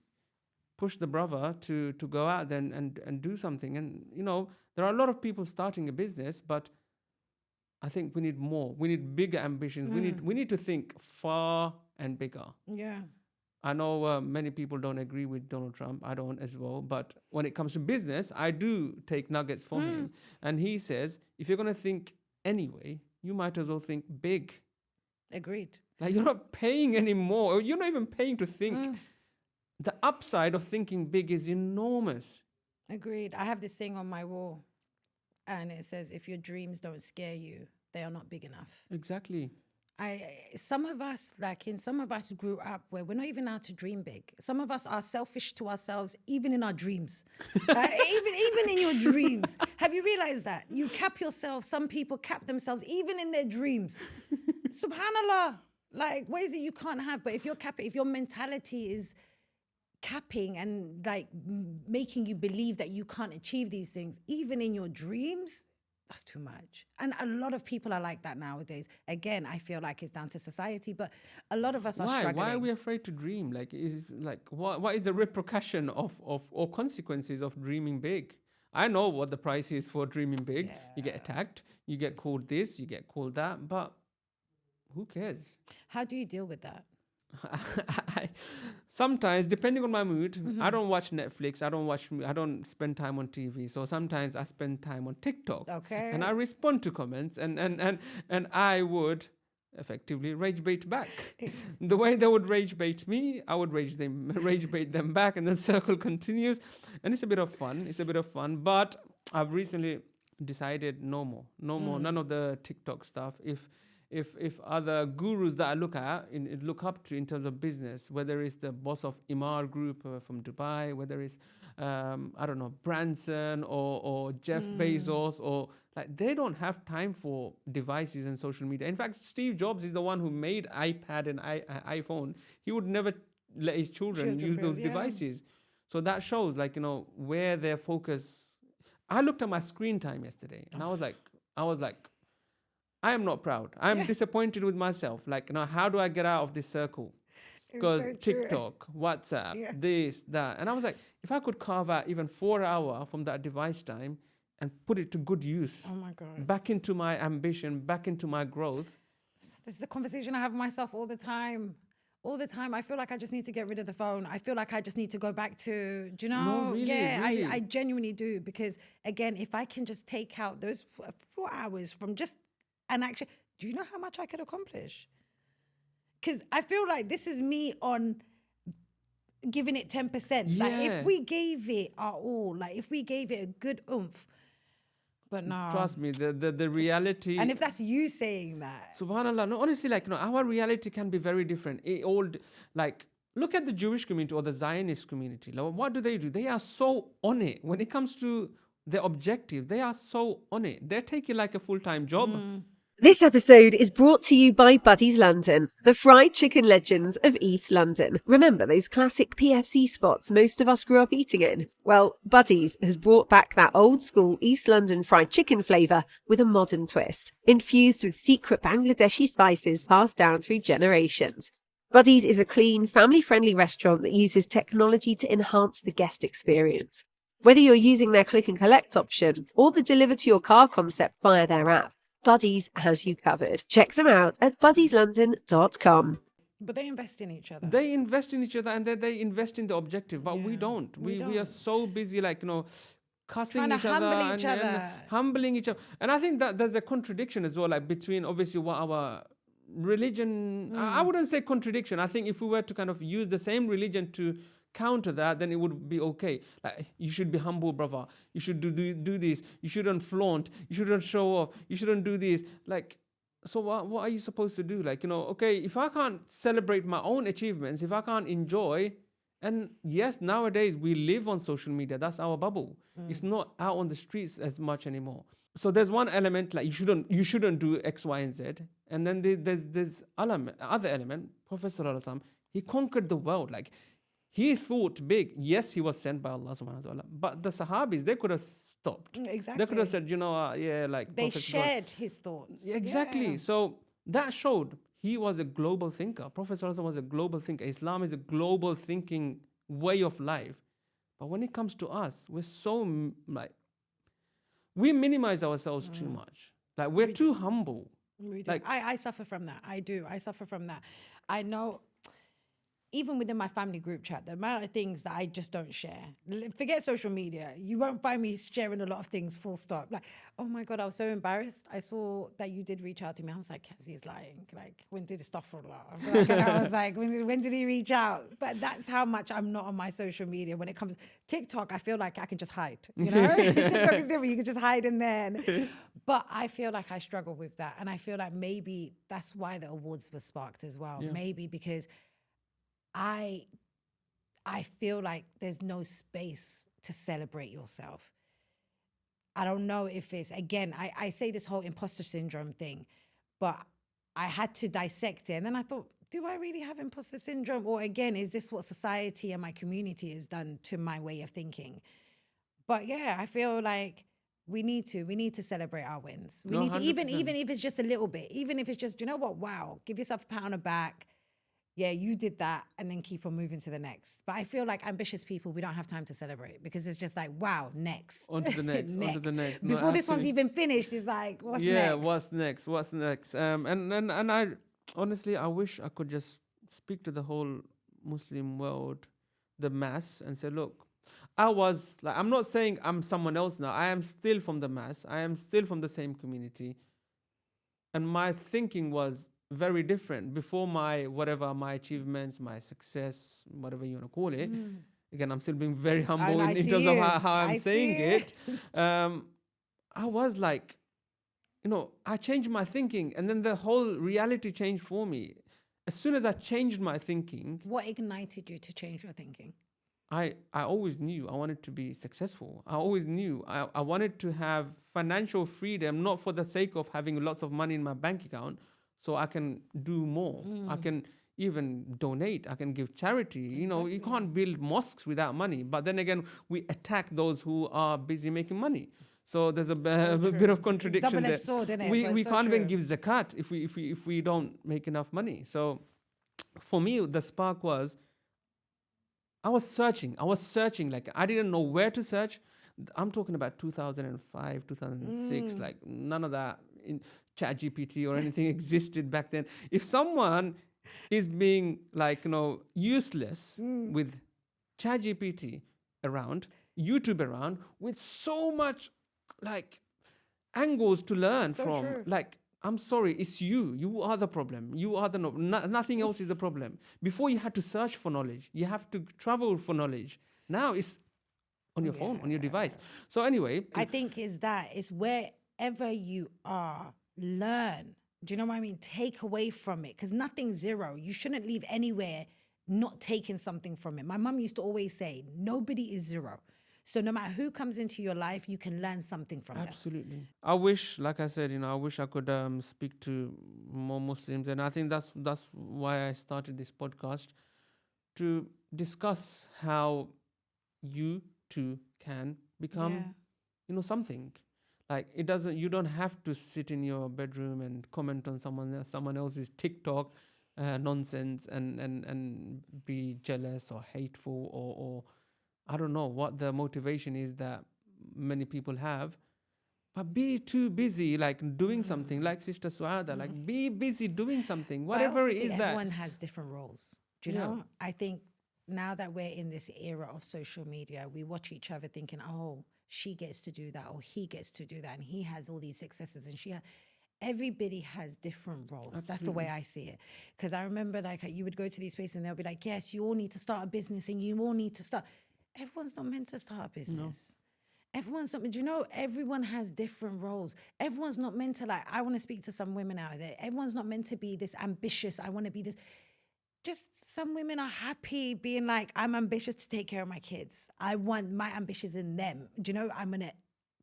push the brother to go out there and do something. And, there are a lot of people starting a business, but I think we need more. We need bigger ambitions. We need to think far and bigger. Yeah. I know many people don't agree with Donald Trump. I don't as well. But when it comes to business, I do take nuggets from him. And he says, if you're going to think anyway, you might as well think big. Agreed. Like you're not paying anymore. Or you're not even paying to think. The upside of thinking big is enormous. Agreed. I have this thing on my wall and it says, if your dreams don't scare you, they are not big enough. Exactly. Some of us grew up where we're not even allowed to dream big. Some of us are selfish to ourselves, even in our dreams. Even in your dreams. Have you realized that? You cap yourself. Some people cap themselves, even in their dreams. Subhanallah. Like ways that you can't have. But if your mentality is capping and like making you believe that you can't achieve these things, even in your dreams, that's too much. And a lot of people are like that nowadays. Again, I feel like it's down to society, but a lot of us are struggling. Why are we afraid to dream? Like, is like what is the repercussion of or consequences of dreaming big? I know what the price is for dreaming big. Yeah. You get attacked, you get called this, you get called that, but who cares? How do you deal with that? Sometimes, depending on my mood, I don't watch Netflix. I don't spend time on TV. So sometimes I spend time on TikTok. Okay. And I respond to comments, and I would effectively rage bait back. The way they would rage bait me, I would rage bait them back, and then circle continues. And it's a bit of fun. But I've recently decided no more, none of the TikTok stuff. If other gurus that I look up to in terms of business, whether it's the boss of Imar Group from Dubai, whether it's I don't know, Branson or Jeff Bezos, or like, they don't have time for devices and social media. In fact, Steve Jobs is the one who made iPad and iPhone. He would never let his children use those devices. So that shows, like, you know, where their focus. I looked at my screen time yesterday, and I was like, I am not proud. I'm disappointed with myself. Like, now, how do I get out of this circle? Because so TikTok, WhatsApp, this, that. And I was like, if I could carve out even 4 hours from that device time and put it to good use. Oh my God. Back into my ambition, back into my growth. This is the conversation I have with myself all the time. All the time. I feel like I just need to get rid of the phone. I feel like I just need to go back to, do you know? No, really, really. I genuinely do. Because again, if I can just take out those 4 hours from just an action, do you know how much I could accomplish? Because I feel like this is me on giving it 10%. Yeah. Like, if we gave it our all, like if we gave it a good oomph, but no. Trust me, the reality. And if that's you saying that. Subhanallah, no, honestly, like, you know, our reality can be very different. Like, look at the Jewish community or the Zionist community. Like, what do? They are so on it. When it comes to their objective, they are so on it. They take it like a full-time job. This episode is brought to you by Buddy's London, the fried chicken legends of East London. Remember those classic PFC spots most of us grew up eating in? Well, Buddy's has brought back that old school East London fried chicken flavour with a modern twist, infused with secret Bangladeshi spices passed down through generations. Buddy's is a clean, family-friendly restaurant that uses technology to enhance the guest experience. Whether you're using their click and collect option or the deliver to your car concept via their app, Buddy's has you covered. Check them out at buddieslondon.com. But they invest in each other. They invest in each other, and they invest in the objective, but we don't. We are so busy, like, you know, cussing each other and humbling each other. And I think that there's a contradiction as well, like, between obviously what our religion, I wouldn't say contradiction. I think if we were to kind of use the same religion to counter that, then it would be okay. Like, you should be humble, brother. You should do this. You shouldn't flaunt. You shouldn't show off. You shouldn't do this. Like, so what are you supposed to do? Like, you know, okay, if I can't celebrate my own achievements, if I can't enjoy, and yes, nowadays we live on social media. That's our bubble. It's not out on the streets as much anymore. So there's one element, like, you shouldn't do X, Y, and Z. And then there's other element. Prophet Sallallahu Alaihi Wasallam, he conquered the world. Like, he thought big. Yes, he was sent by Allah subhanahu wa ta'ala. But the Sahabis, they could have stopped. Exactly. They could have said, you know, like... They shared his thoughts. Exactly. Yeah. So that showed he was a global thinker. Prophet Sallallahu Alaihi Wasallam was a global thinker. Islam is a global thinking way of life. But when it comes to us, we're so, like... We minimize ourselves too much. Like, we're too humble. We do. Like, I suffer from that. I do. I suffer from that. I know... Even within my family group chat, the amount of things that I just don't share. Forget social media. You won't find me sharing a lot of things, full stop. Like, oh my God, I was so embarrassed. I saw that you did reach out to me. I was like, Kazi is lying. Like, when did astaghfirullah? Like, and I was like, when did he reach out? But that's how much I'm not on my social media. When it comes to TikTok, I feel like I can just hide, you know? TikTok is different. You can just hide in there. But I feel like I struggle with that. And I feel like maybe that's why the awards were sparked as well. Yeah. Maybe because I feel like there's no space to celebrate yourself. I don't know if it's, again, I say this whole imposter syndrome thing, but I had to dissect it. And then I thought, do I really have imposter syndrome? Or again, is this what society and my community has done to my way of thinking? But yeah, I feel like we need to celebrate our wins. We need to, even if it's just a little bit, even if it's just, you know what, wow, give yourself a pat on the back. Yeah, you did that, and then keep on moving to the next. But I feel like ambitious people, we don't have time to celebrate because it's just like, wow, next. On to the next, on to the next. Before this one's even finished, it's like, what's next? Yeah, what's next? What's next? And I honestly, I wish I could just speak to the whole Muslim world, the mass, and say, look, I'm not saying I'm someone else now. I am still from the mass. I am still from the same community. And my thinking was very different before my achievements, my success, whatever you want to call it. Again, I'm still being very humble in terms of how I'm saying it. I was like, I changed my thinking, and then the whole reality changed for me. As soon as I changed my thinking. What ignited you to change your thinking? I always knew I wanted to be successful. I always knew I wanted to have financial freedom, not for the sake of having lots of money in my bank account, so I can do more. I can even donate. I can give charity. Exactly. You can't build mosques without money. But then again, we attack those who are busy making money. So there's a bit of contradiction there. Sword, isn't it? We can't even give zakat if we don't make enough money. So for me, the spark was, I was searching. Like, I didn't know where to search. I'm talking about 2005, 2006. Like, none of that in ChatGPT or anything existed back then. If someone is being useless with ChatGPT around, YouTube around, with so much angles to learn from, true. I'm sorry, it's you. You are the problem. You are nothing else is the problem. Before you had to search for knowledge. You have to travel for knowledge. Now it's on your phone, on your device. So anyway. I think it's wherever you are, learn. Do you know what I mean? Take away from it, because nothing's zero. You shouldn't leave anywhere not taking something from it. My mum used to always say, nobody is zero. So no matter who comes into your life, you can learn something from them. Absolutely. I wish, like I said, I wish I could speak to more Muslims. And I think that's why I started this podcast, to discuss how you too can become, something. Like, you don't have to sit in your bedroom and comment on someone else's TikTok nonsense and be jealous or hateful or I don't know what the motivation is that many people have, but be too busy doing something, like Sister Suada, be busy doing something, whatever it is that. Everyone has different roles. Do you know? I think now that we're in this era of social media, we watch each other thinking, oh, she gets to do that, or he gets to do that, and he has all these successes, and everybody has different roles. Absolutely. That's the way I see it. Because I remember you would go to these places and they'll be like, yes, you all need to start a business and you all need to start. Everyone's not meant to start a business. No. Everyone's not, everyone has different roles. Everyone's not meant to I want to speak to some women out there. Everyone's not meant to be this ambitious. I want to be this. Just some women are happy being like, I'm ambitious to take care of my kids. I want my ambitions in them. I'm going to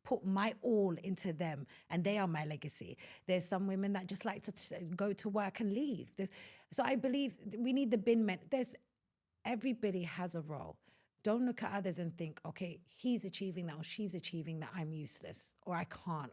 put my all into them, and they are my legacy. There's some women that just like to go to work and leave. So I believe we need the bin men. Everybody has a role. Don't look at others and think, okay, he's achieving that or she's achieving that, I'm useless or I can't.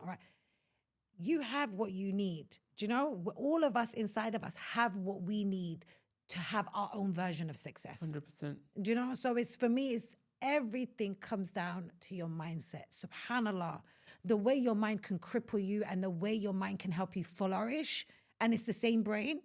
You have what you need. Do you know? All of us inside of us have what we need to have our own version of success. 100%. Do you know? So for me, everything comes down to your mindset. SubhanAllah. The way your mind can cripple you and the way your mind can help you flourish, and it's the same brain.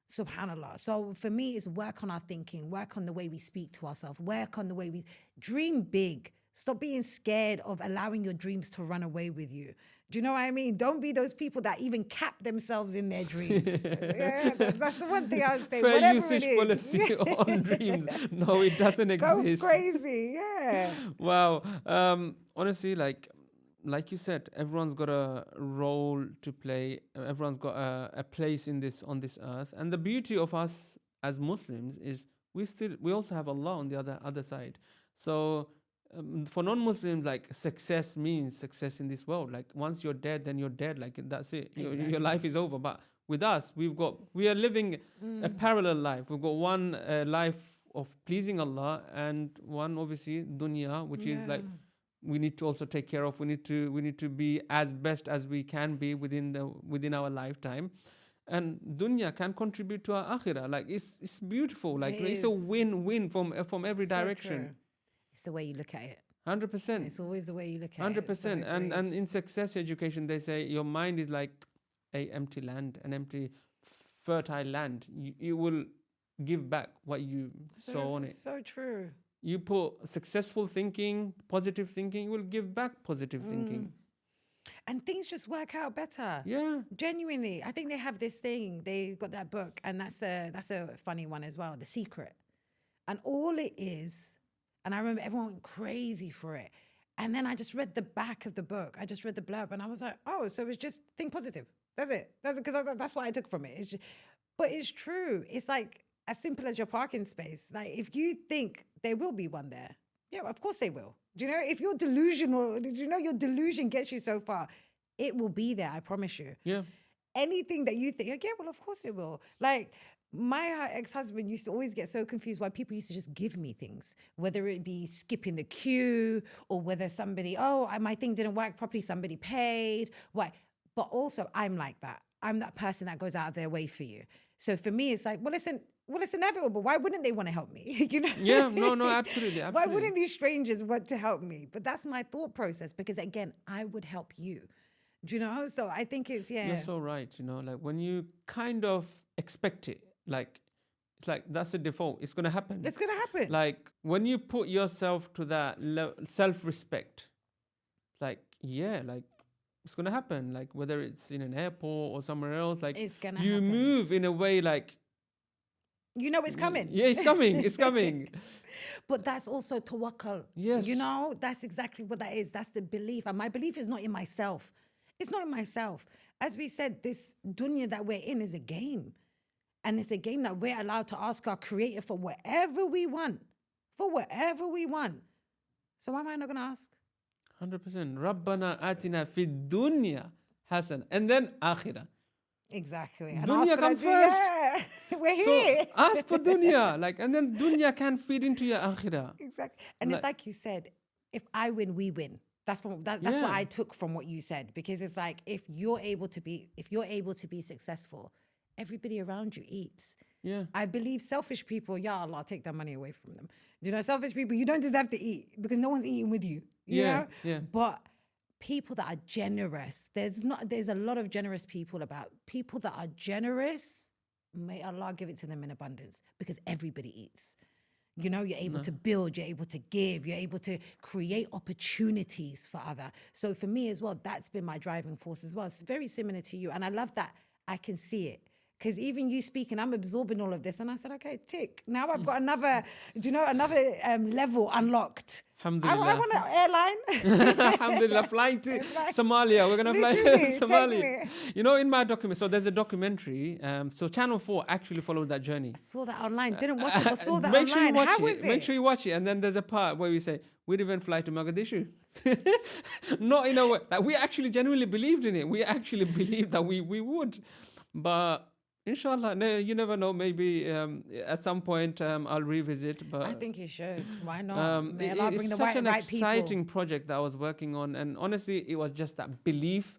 SubhanAllah. So for me, it's work on our thinking, work on the way we speak to ourselves, work on the way we dream big. Stop being scared of allowing your dreams to run away with you. Do you know what I mean? Don't be those people that even cap themselves in their dreams. That's the one thing I would say. Fair Whatever usage it is. policy on dreams. No, it doesn't exist. Go crazy, yeah. Wow. Honestly, like you said, everyone's got a role to play. Everyone's got a place on this earth. And the beauty of us as Muslims is we also have Allah on the other side. So for non-Muslims, success means success in this world. Once you're dead, then you're dead. That's it. Exactly. Your life is over. But with us, we are living a parallel life. We've got one life of pleasing Allah, and one obviously dunya, which is like we need to also take care of. We need to be as best as we can be within our lifetime. And dunya can contribute to our akhirah. Like it's beautiful. Like it's a win-win from every direction. True. It's the way you look at it. 100%. It's always the way you look at it. 100%. And in success education, they say your mind is like an empty land, an empty fertile land. You will give back what you sow on it. So true. You put successful thinking, positive thinking, you will give back positive thinking. And things just work out better. Yeah. Genuinely. I think they have this thing. They got that book, and that's a funny one as well, The Secret. And all it is, and I remember everyone went crazy for it. And then I just read the back of the book. I just read the blurb, and I was like, oh, so it's just think positive. That's it. Because that's what I took from it. But it's true. It's like as simple as your parking space. Like if you think there will be one there, yeah, of course they will. Do you know, if you're delusional, did you know your delusion gets you so far? It will be there, I promise you. Yeah. Anything that you think, yeah, well, of course it will. Like, my ex-husband used to always get so confused why people used to just give me things, whether it be skipping the queue or whether somebody, my thing didn't work properly, somebody paid. Why? But also, I'm like that. I'm that person that goes out of their way for you. So for me, it's like, well, it's inevitable. Why wouldn't they want to help me? You know? Yeah, no, absolutely. Why wouldn't these strangers want to help me? But that's my thought process, because again, I would help you. Do you know? So I think it's, You're so right. You know, like when you kind of expect it, like, it's like that's the default. It's going to happen. It's going to happen. Like when you put yourself to that self-respect, like, yeah, like it's going to happen. Like whether it's in an airport or somewhere else, like it's gonna you happen. move in a way like, you know it's coming. Yeah, it's coming. It's coming. But that's also tawakkul. Yes. You know, that's exactly what that is. That's the belief. And my belief is not in myself. It's not in myself. As we said, this dunya that we're in is a game. And it's a game that we're allowed to ask our creator for whatever we want. For whatever we want. So why am I not going to ask? 100%. Rabbana atina fid dunya hasan. And then akhirah. Exactly. And Dunya comes first. Yeah. We're here. So ask for dunya. Like, and then dunya can feed into your akhirah. Exactly. And it's like you said, if I win, we win. That's what I took from what you said. Because it's like, if you're able to be successful, everybody around you eats. Yeah. I believe selfish people, ya Allah, take that money away from them. Do you know, selfish people, you don't deserve to eat because no one's eating with you. You know? Yeah. But people that are generous, there's a lot of generous people about. People that are generous, may Allah give it to them in abundance, because everybody eats. You know, you're able to build, you're able to give, you're able to create opportunities for other. So for me as well, that's been my driving force as well. It's very similar to you. And I love that I can see it. Because even you speaking, I'm absorbing all of this. And I said, okay, tick. Now I've got another level unlocked. Alhamdulillah. I want an airline. Alhamdulillah, flying to Somalia. We're going to fly to Somalia. You know, in my document, so there's a documentary. So Channel 4 actually followed that journey. I saw that online. Didn't watch it, but saw that Make online. sure you watch How it. was it? Make sure you watch it. And then there's a part where we say, we'd even fly to Mogadishu. Not in a way. Like, we actually genuinely believed in it. We actually believed that we would. But inshallah, no, you never know. Maybe at some point I'll revisit. But I think you should. Why not? May Allah bring it's the such an right exciting project that I was working on, and honestly, it was just that belief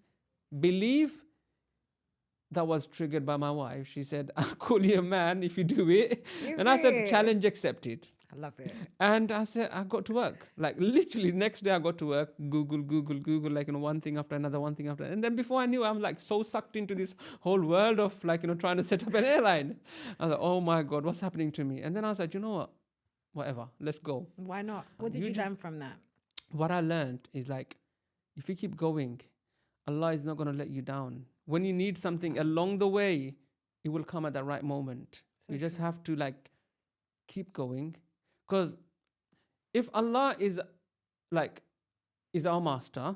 that was triggered by my wife. She said, "I'll call you a man if you do it," and I said, "Challenge accepted." I love it. And I said, I got to work. Like literally next day I got to work, Google, like, one thing after another. And then before I knew, I'm like so sucked into this whole world of like, trying to set up an airline. I was like, oh my God, what's happening to me? And then I was like, you know what? Whatever, let's go. Why not? What did you learn from that? What I learned is like, if you keep going, Allah is not going to let you down. When you need something along the way, it will come at the right moment. So you just have to like keep going. Because if Allah is our master,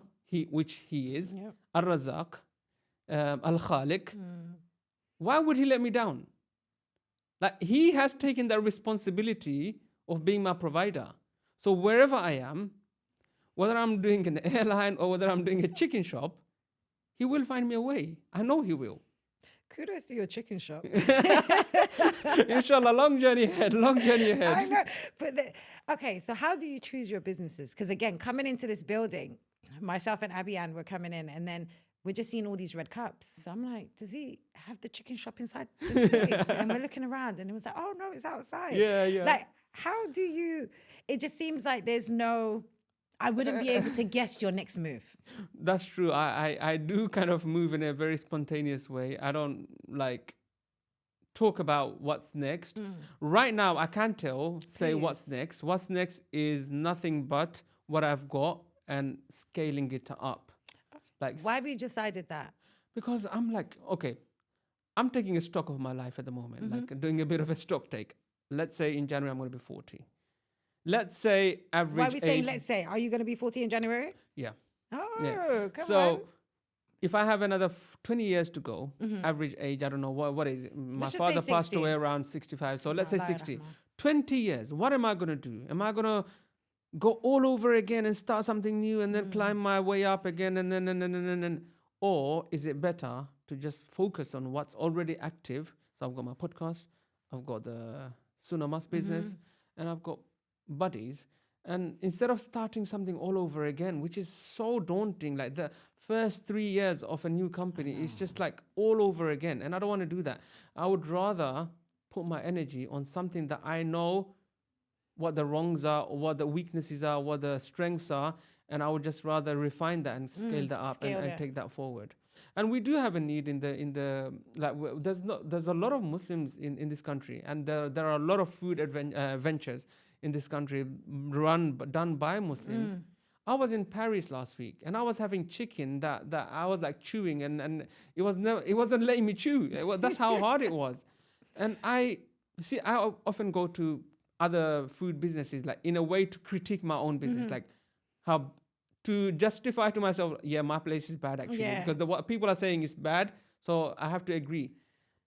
which He is, Ar-Razaq, Al-Khaliq, why would He let me down? Like, He has taken the responsibility of being my provider. So wherever I am, whether I'm doing an airline or whether I'm doing a chicken shop, He will find me a way. I know He will. Kudos to your chicken shop. Inshallah, long journey ahead, long journey ahead. I know. But okay, so how do you choose your businesses? Because again, coming into this building, myself and Abian were coming in, and then we're just seeing all these red cups. So I'm like, does he have the chicken shop inside the space? And we're looking around, and it was like, oh no, it's outside. Yeah. Like, how do you, it just seems like there's no, I wouldn't be able to guess your next move. That's true. I do kind of move in a very spontaneous way. I don't like talk about what's next. Right now, I can't say what's next. What's next is nothing but what I've got and scaling it up. Like, why have you decided that? Because I'm like, okay, I'm taking a stock of my life at the moment, like doing a bit of a stock take. Let's say in January, I'm going to be 40. Let's say average Why are we age. saying let's say? Are you going to be 40 in January? Yeah. Oh, come on. So if I have another 20 years to go, average age, I don't know, what is it? My Let's just father say passed 60. away around 65. So let's say 60. Rahman. 20 years, what am I going to do? Am I going to go all over again and start something new and then climb my way up again and then, or is it better to just focus on what's already active? So I've got my podcast, I've got the Sunamas business, and I've got buddies. And instead of starting something all over again, which is so daunting, like the first 3 years of a new company is just like all over again. And I don't want to do that. I would rather put my energy on something that I know what the wrongs are, or what the weaknesses are, what the strengths are, and I would just rather refine that and scale that up and take that forward. And we do have a need in the like there's a lot of Muslims in this country, and there are a lot of food ventures in this country done by Muslims. I was in Paris last week, and I was having chicken that I was like chewing, and it wasn't letting me chew. That's how hard it was. And I often go to other food businesses, like in a way to critique my own business, like how to justify to myself, yeah, my place is bad actually, because what people are saying is bad, so I have to agree.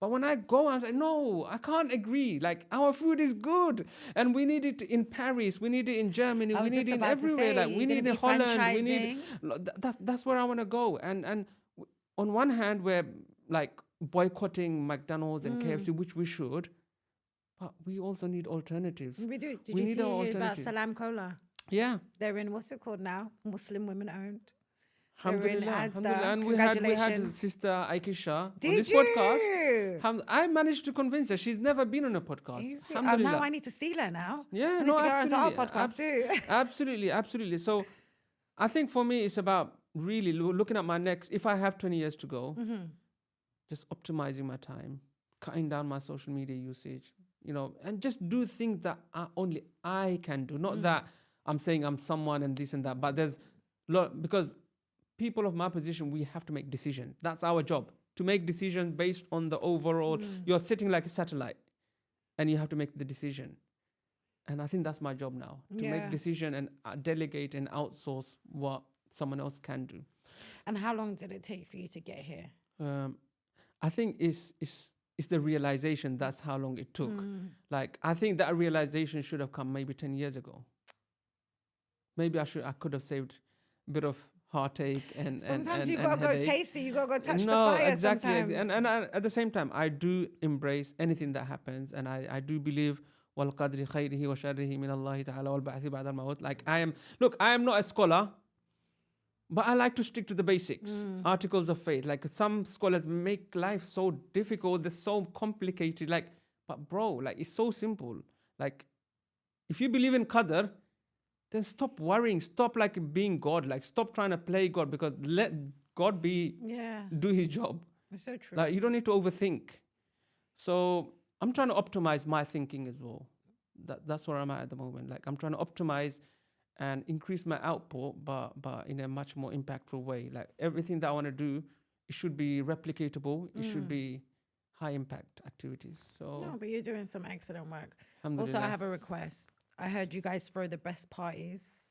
But when I go, I say, no, I can't agree. Like, our food is good, and we need it in Paris, we need it in Germany, we need it in everywhere. Like, we need it in Holland, we need. That's where I want to go. And on one hand, we're like boycotting McDonald's and KFC, which we should. But we also need alternatives. We do. Did you see about Salam Cola? Yeah. They're in, what's it called now? Muslim women owned. Alhamdulillah. And we had Sister Aikisha on this you? podcast. I managed to convince her. She's never been on a podcast. Now I need to steal her now. Yeah, I need to get her onto our podcast too. Absolutely. So I think for me, it's about really looking at my next, if I have 20 years to go, just optimizing my time, cutting down my social media usage, and just do things that only I can do. Not that I'm saying I'm someone and this and that, but there's a lot, because people of my position, we have to make decisions. That's our job, to make decisions based on the overall. You're sitting like a satellite, and you have to make the decision. And I think that's my job now, to make decision and delegate and outsource what someone else can do. And how long did it take for you to get here? I think it's the realization. That's how long it took. Like, I think that realization should have come maybe 10 years ago. Maybe I could have saved a bit of heartache and sometimes and, you and gotta headache. go taste it. You gotta go touch the fire. Exactly. Sometimes. And at the same time, I do embrace anything that happens, and I do believe وَالْقَدْرِ خَيْرِهِ وَشَرِّهِ مِنَ اللَّهِ تَعَالَى وَالْبَعْثِ بَعْدَ الْمَوْتِ. Like, I am not a scholar, but I like to stick to the basics. Articles of faith. Like, some scholars make life so difficult, they're so complicated. Like, but bro, like, it's so simple. Like, if you believe in qadr, then stop worrying. Stop like being God. Like, stop trying to play God, because let God do his job. It's so true. Like, you don't need to overthink. So I'm trying to optimize my thinking as well. That's where I'm at the moment. Like, I'm trying to optimize and increase my output, but in a much more impactful way. Like, everything that I want to do, it should be replicatable. It should be high impact activities. So no, but you're doing some excellent work. Alhamdulillah. Also, I have a request. I heard you guys throw the best parties.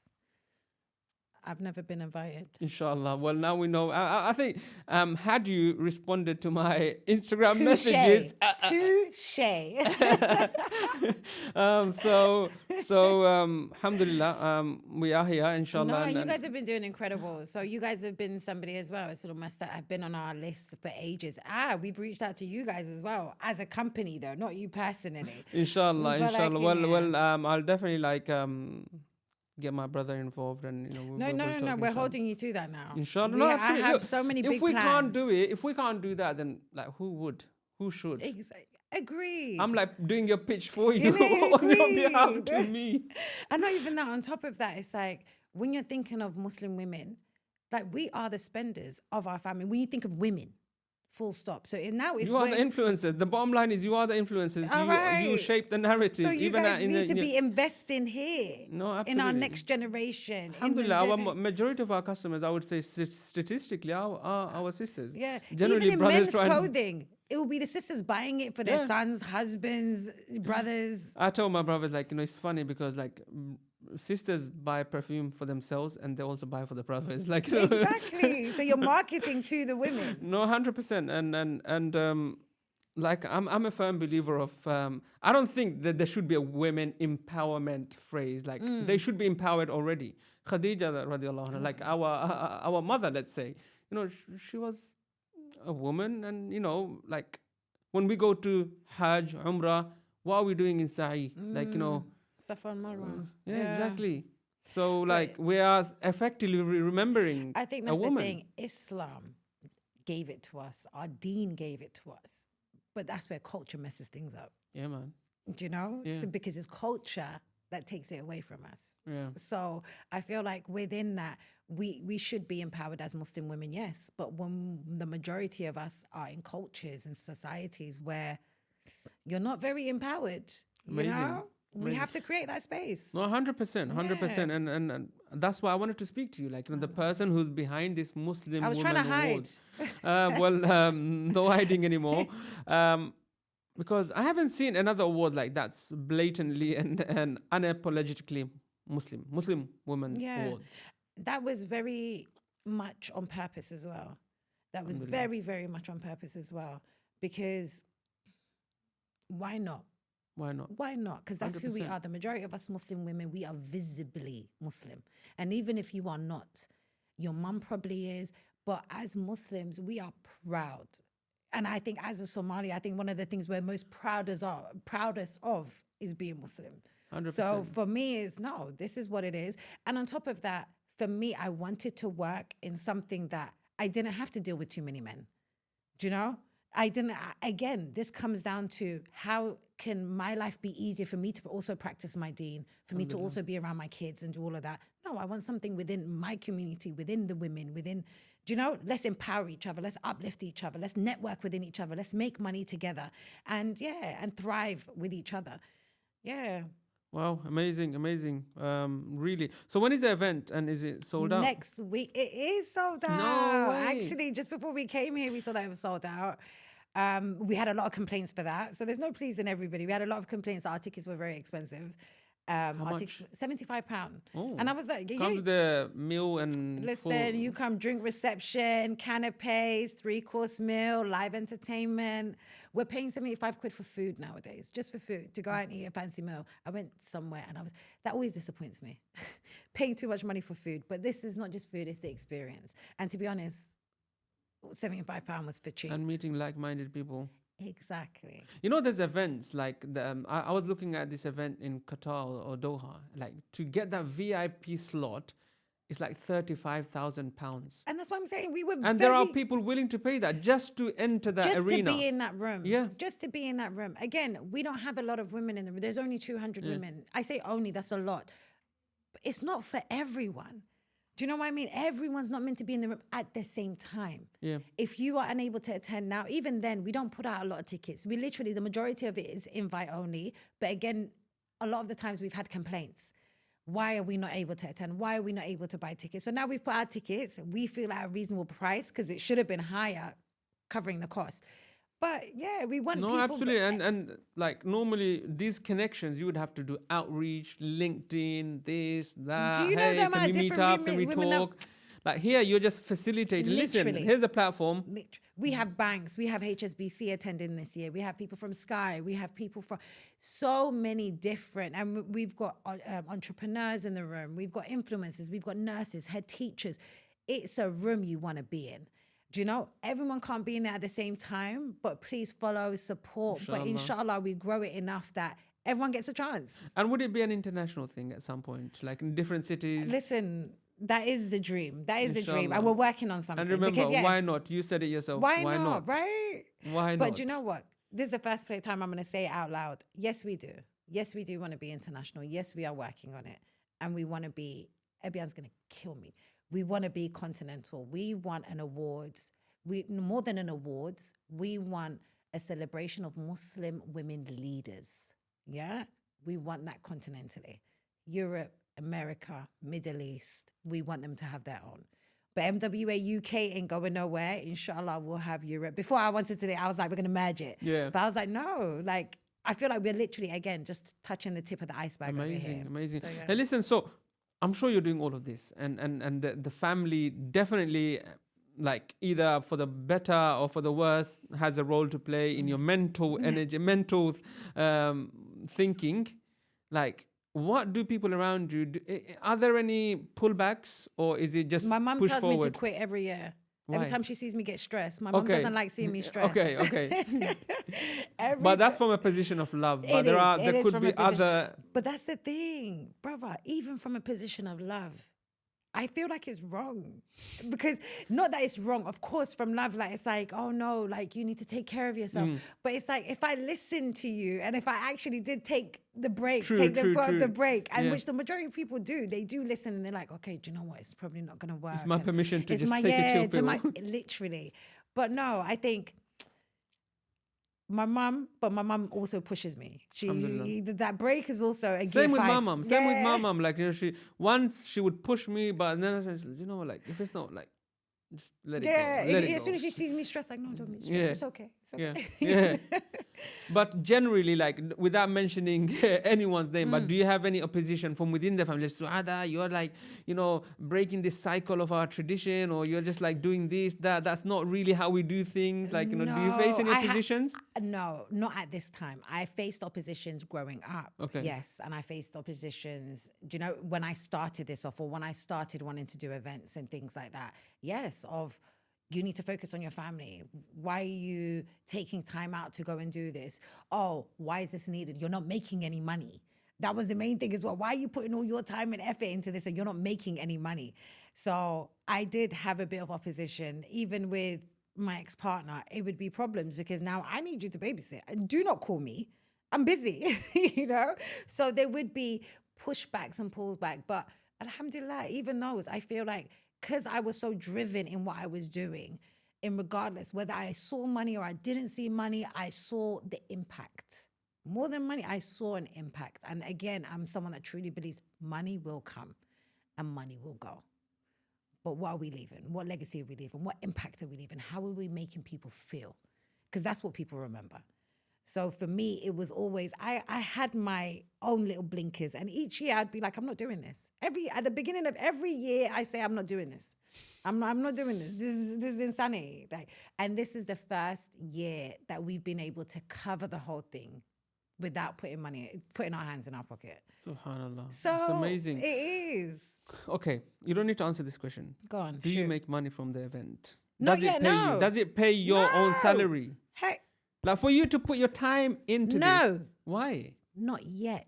I've never been invited. Inshallah. Well, now we know. I think, had you responded to my Instagram messages... Touche. So So, alhamdulillah, we are here, inshallah. No, you guys have been doing incredible. So you guys have been somebody as well. It's almost that I've been on our list for ages. We've reached out to you guys as well as a company, though, not you personally. Inshallah, But inshallah. like, I'll definitely get my brother involved, and No. We're holding you to that now. Inshallah, I absolutely. have Look, so many big if we plans. can't do it, if we can't do that, then like who would? Who should? Exactly. Agreed. I'm like doing your pitch for you Innit? on your behalf Agreed. to me. And not even that. On top of that, it's like when you're thinking of Muslim women, like we are the spenders of our family. When you think of women, full stop. So if you are the influencers. The bottom line is you are the influencers. You shape the narrative. So you guys need to be investing here. No, absolutely. In our next generation. Alhamdulillah, our majority of our customers, I would say statistically, are our sisters. Yeah. Generally, even in brothers men's clothing, it will be the sisters buying it for their sons, husbands, brothers. I told my brothers, it's funny because sisters buy perfume for themselves and they also buy for the brothers. Exactly. So you're marketing to the women. No, 100%. And I'm a firm believer of. I don't think that there should be a women empowerment phrase. They should be empowered already. Khadija radiallahu anha, like our mother, let's say, she was a woman, and when we go to Hajj, Umrah, what are we doing in Sa'i? Safa and Marwa. Yeah, exactly. So we are effectively remembering I think that's the thing. Islam gave it to us. Our deen gave it to us. But that's where culture messes things up. Yeah, man. Do you know? Yeah. Because it's culture that takes it away from us. Yeah. So I feel like within that, we should be empowered as Muslim women, yes. But when the majority of us are in cultures and societies where you're not very empowered, Amazing. We have to create that space. No, 100%. And that's why I wanted to speak to you, the person who's behind this Muslim I was Women trying to hide. No hiding anymore. Because I haven't seen another award like that's blatantly and unapologetically Muslim Women Awards. That was very much on purpose as well. That was very, very much on purpose as well. Because why not? Why not? Why not? Because that's 100%. Who we are. The majority of us Muslim women, we are visibly Muslim. And even if you are not, your mum probably is. But as Muslims, we are proud. And I think as a Somali, I think one of the things we're most proudest of is being Muslim. 100%. So for me, this is what it is. And on top of that, for me, I wanted to work in something that I didn't have to deal with too many men. Do you know? Again, this comes down to how can my life be easier for me to also practice my deen, for me to also be around my kids and do all of that. No, I want something within my community, within the women, let's empower each other, let's uplift each other, let's network within each other, let's make money together and thrive with each other. Yeah. Wow, amazing. Really. So when is the event and is it sold out? Next week. It is sold out. No way. Actually, just before we came here, we saw that it was sold out. We had a lot of complaints for that. So there's no pleasing everybody. We had a lot of complaints that our tickets were very expensive. How much? £75. Oh. And I was like, comes with the meal and listen, you come drink reception, canapes, 3-course meal, live entertainment. We're paying 75 quid for food nowadays, just for food, to go out and eat a fancy meal. I went somewhere and that always disappoints me. Paying too much money for food. But this is not just food, it's the experience. And to be honest, £75 was for cheap. And meeting like-minded people. Exactly. There's events like I was looking at this event in Qatar or Doha. To get that VIP slot, it's like £35,000. And that's what I'm saying. And there are people willing to pay that just to enter that arena. Just to be in that room. Yeah. Just to be in that room. Again, we don't have a lot of women in the room. There's only 200 women. I say only, that's a lot. But it's not for everyone. Do you know what I mean? Everyone's not meant to be in the room at the same time. Yeah. If you are unable to attend now, even then, we don't put out a lot of tickets. We literally, the majority of it is invite only. But again, a lot of the times we've had complaints. Why are we not able to attend? Why are we not able to buy tickets? So now we've put our tickets. We feel at a reasonable price because it should have been higher, covering the cost. But yeah, we want people. No, absolutely. And normally these connections, you would have to do outreach, LinkedIn, this, that. Do you know the amount can of we meet different up? Can we women talk? Like here, you're just facilitating. Listen, Literally. here's a platform. We have banks, we have HSBC attending this year, we have people from Sky, we have people from so many different, and we've got entrepreneurs in the room, we've got influencers, we've got nurses, head teachers. It's a room you want to be in. Do you know, everyone can't be in there at the same time, but please follow, support. Inshallah. But inshallah, we grow it enough that everyone gets a chance. And would it be an international thing at some point, like in different cities? Listen, that is the dream. That is the dream. Inshallah. And we're working on something. And remember, because, yes, why not? You said it yourself. Why not, right? Why not? But do you know what? This is the first time I'm going to say it out loud. Yes, we do. Yes, we do want to be international. Yes, we are working on it. And we want to be, Ebian's going to kill me. We want to be continental. We want an awards. More than an awards, we want a celebration of Muslim women leaders. Yeah? We want that continentally. Europe, America, Middle East, we want them to have their own. But MWA UK ain't going nowhere. Inshallah, we'll have Europe. Before I wanted to do it, I was like, we're going to merge it. Yeah. But I was like, no, like, I feel like we're literally, again, just touching the tip of the iceberg over here. Amazing. So, yeah. Hey, listen, so I'm sure you're doing all of this, and the family definitely, like, either for the better or for the worse, has a role to play in your mental energy, mental thinking. Like, what do people around you do? Are there any pullbacks, or is it just My mum push tells forward? me to quit every year. Why? Every time she sees me get stressed. My mum Okay. doesn't like seeing me stressed. Okay. Every But that's ti- from a position of love. But It there is. It is could from be a position- other. But that's the thing, brother. Even from a position of love, I feel like it's wrong. Because not that it's wrong, of course, from love, like it's like, oh no, like you need to take care of yourself. But it's like, if I listen to you and if I actually did take the break, True. the break, and Yeah. which the majority of people do, they do listen and they're like, okay, do you know what? It's probably not going to work. It's my And permission to it's just my, take a chill to pill. literally. But no, I think my mum also pushes me. Alhamdulillah. That break is also a Same gear with five. my mum. Same with my Yeah. mum. Like, you know, she would push me, but then I said, you know, like, if it's not like, just let it go. Let it As go. soon as she sees me stressed, like, no, don't be stressed. Yeah. It's okay. It's Yeah, okay. yeah. But generally, like, without mentioning anyone's name, but do you have any opposition from within the family? Suada, you're like, you know, breaking this cycle of our tradition, or you're just like doing this, that. That's not really how we do things. Like, you know, do you face any No, I oppositions? No, not at this time. I faced oppositions growing up. Okay. Yes, and I faced oppositions, do you know, when I started this off, or when I started wanting to do events and things like that. Yes, of you need to focus on your family. Why are you taking time out to go and do this? Oh, why is this needed? You're not making any money. That was the main thing as well. Why are you putting all your time and effort into this and you're not making any money? So I did have a bit of opposition, even with my ex-partner. It would be problems because now I need you to babysit. Do not call me. I'm busy, you know? So there would be pushbacks and pulls back. But alhamdulillah, even those, I feel like, because I was so driven in what I was doing, in regardless whether I saw money or I didn't see money, I saw the impact. More than money, I saw an impact. And again, I'm someone that truly believes money will come and money will go. But what are we leaving? What legacy are we leaving? What impact are we leaving? How are we making people feel? Because that's what people remember. So for me, it was always, I had my own little blinkers. And each year I'd be like, I'm not doing this. At the beginning of every year, I say, I'm not doing this. I'm not doing this. This is insanity. Like, and this is the first year that we've been able to cover the whole thing without putting our hands in our pocket. Subhanallah. So it's amazing. It is. Okay, you don't need to answer this question. Go on. Do you shoot. make money from the event? Not Does yet, it pay no. you? Does it pay your own No. salary? Hey, Like, for you to put your time into this? No. Why? not yet.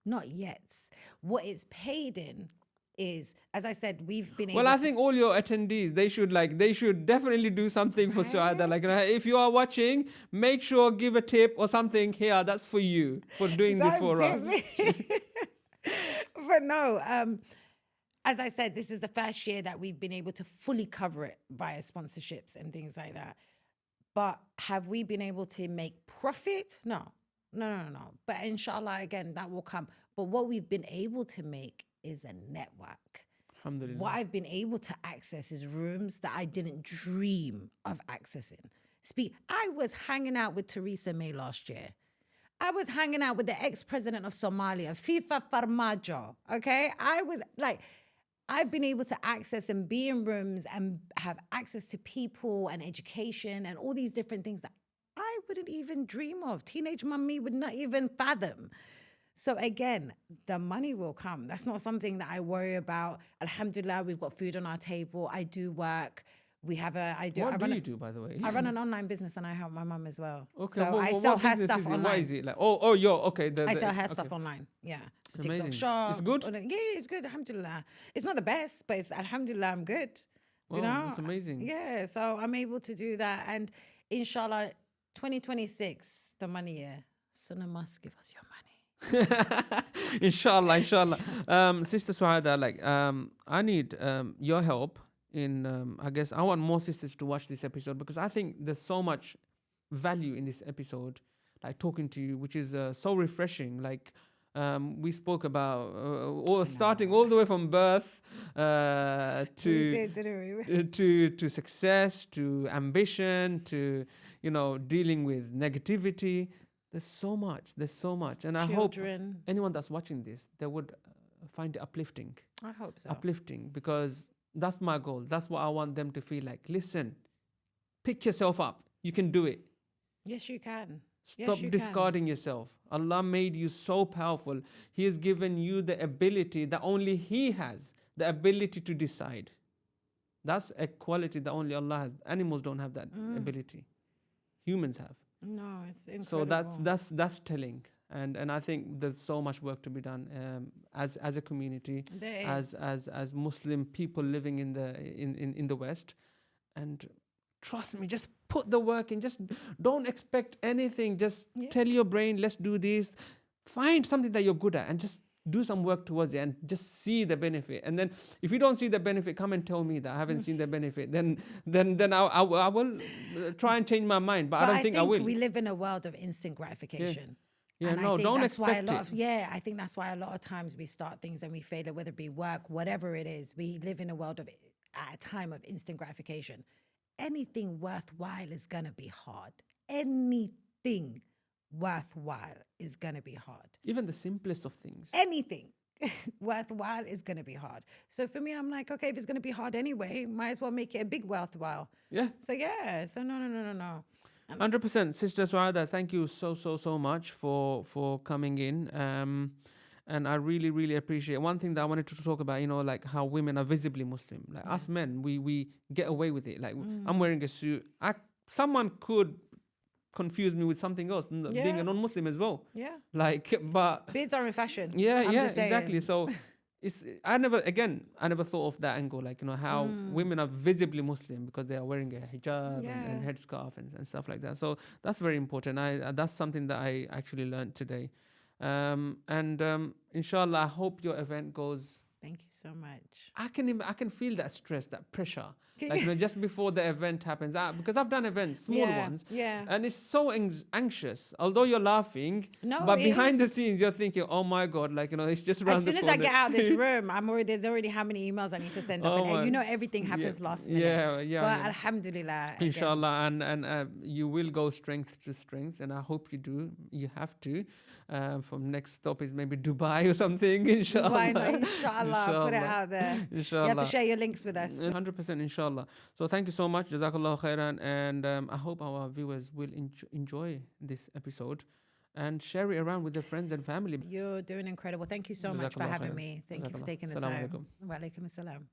Not yet. What it's paid in is, as I said, we've been able Well, I to- think all your attendees, they should definitely do something for Suada. Like, if you are watching, make sure give a tip or something here. That's for you for doing this for us. But no, as I said, this is the first year that we've been able to fully cover it via sponsorships and things like that. But have we been able to make profit? No. But inshallah, again, that will come. But what we've been able to make is a network. Alhamdulillah. What I've been able to access is rooms that I didn't dream of accessing. I was hanging out with Theresa May last year. I was hanging out with the ex-president of Somalia, FIFA Farmajo, okay? I was like, I've been able to access and be in rooms and have access to people and education and all these different things that I wouldn't even dream of. Teenage mummy would not even fathom. So again, the money will come. That's not something that I worry about. Alhamdulillah, we've got food on our table. I do work. We have What do you do, by the way? I run an online business and I help my mum as well. Okay, so I sell her stuff online. Why is it like? Oh, yo, okay. I sell her stuff online. Yeah, it's amazing. TikTok shop. It's good. Yeah, it's good. Alhamdulillah. It's not the best, but it's alhamdulillah. I'm good. Do you know? That's amazing. Yeah, so I'm able to do that, and inshallah, 2026, the money year. Sunnah must give us your money. Inshallah. Sister Suada, like I need your help in I guess I want more sisters to watch this episode, because I think there's so much value in this episode, like talking to you, which is so refreshing. Like we spoke about starting all the way from birth to success, to ambition, to dealing with negativity. There's so much, and I hope anyone that's watching this, they would find it uplifting. I hope so. Uplifting, because that's my goal. That's what I want them to feel like. Listen, pick yourself up. You can do it. Yes, you can. Stop discarding yourself. Allah made you so powerful. He has given you the ability that only He has, the ability to decide. That's a quality that only Allah has. Animals don't have that ability. Humans have. No, it's incredible. So that's telling, and I think there's so much work to be done as a community, as Muslim people living in the West, and trust me, just put the work in. Just don't expect anything. Just tell your brain, let's do this. Find something that you're good at and just do some work towards it, and just see the benefit. And then if you don't see the benefit, come and tell me that I haven't seen the benefit. Then I will try and change my mind. But I don't think I will. We live in a world of instant gratification. Yeah, and no, don't expect it. I think that's why a lot of times we start things and we fail it, whether it be work, whatever it is. We live in a world of, at a time of instant gratification. Anything worthwhile is going to be hard. Anything worthwhile is going to be hard. Even the simplest of things. Anything worthwhile is going to be hard. So for me, I'm like, okay, if it's going to be hard anyway, might as well make it a big worthwhile. Yeah. So no. 100%. Sister Suada, thank you so much for coming in. And I really, really appreciate one thing that I wanted to talk about, like how women are visibly Muslim. Like us men, we get away with it. Like I'm wearing a suit. Someone could confuse me with something else, being a non-Muslim as well. Yeah. But beards are in fashion. Yeah, exactly. So I never thought of that angle, like, how women are visibly Muslim because they are wearing a hijab and headscarf and stuff like that. So that's very important. That's something that I actually learned today. Inshallah, I hope your event goes. Thank you so much. I can feel that stress, that pressure, like just before the event happens. Because I've done events, small ones, and it's so anxious. Although you're laughing, but behind the scenes you're thinking, "Oh my God!" Like it's just around the corner. As soon as I get out of this room, there's already how many emails I need to send off, and everything happens last minute. But alhamdulillah, inshallah, and you will go strength to strength, and I hope you do. You have to. From next stop is maybe Dubai or something. Inshallah. Why not? Inshallah. Put it out there. Inshallah. You have to share your links with us. 100%, inshallah. So thank you so much. Jazakallah khairan. And I hope our viewers will enjoy this episode and share it around with their friends and family. You're doing incredible. Thank you so much for having me. Thank you for taking the time. Wa alaikum assalam.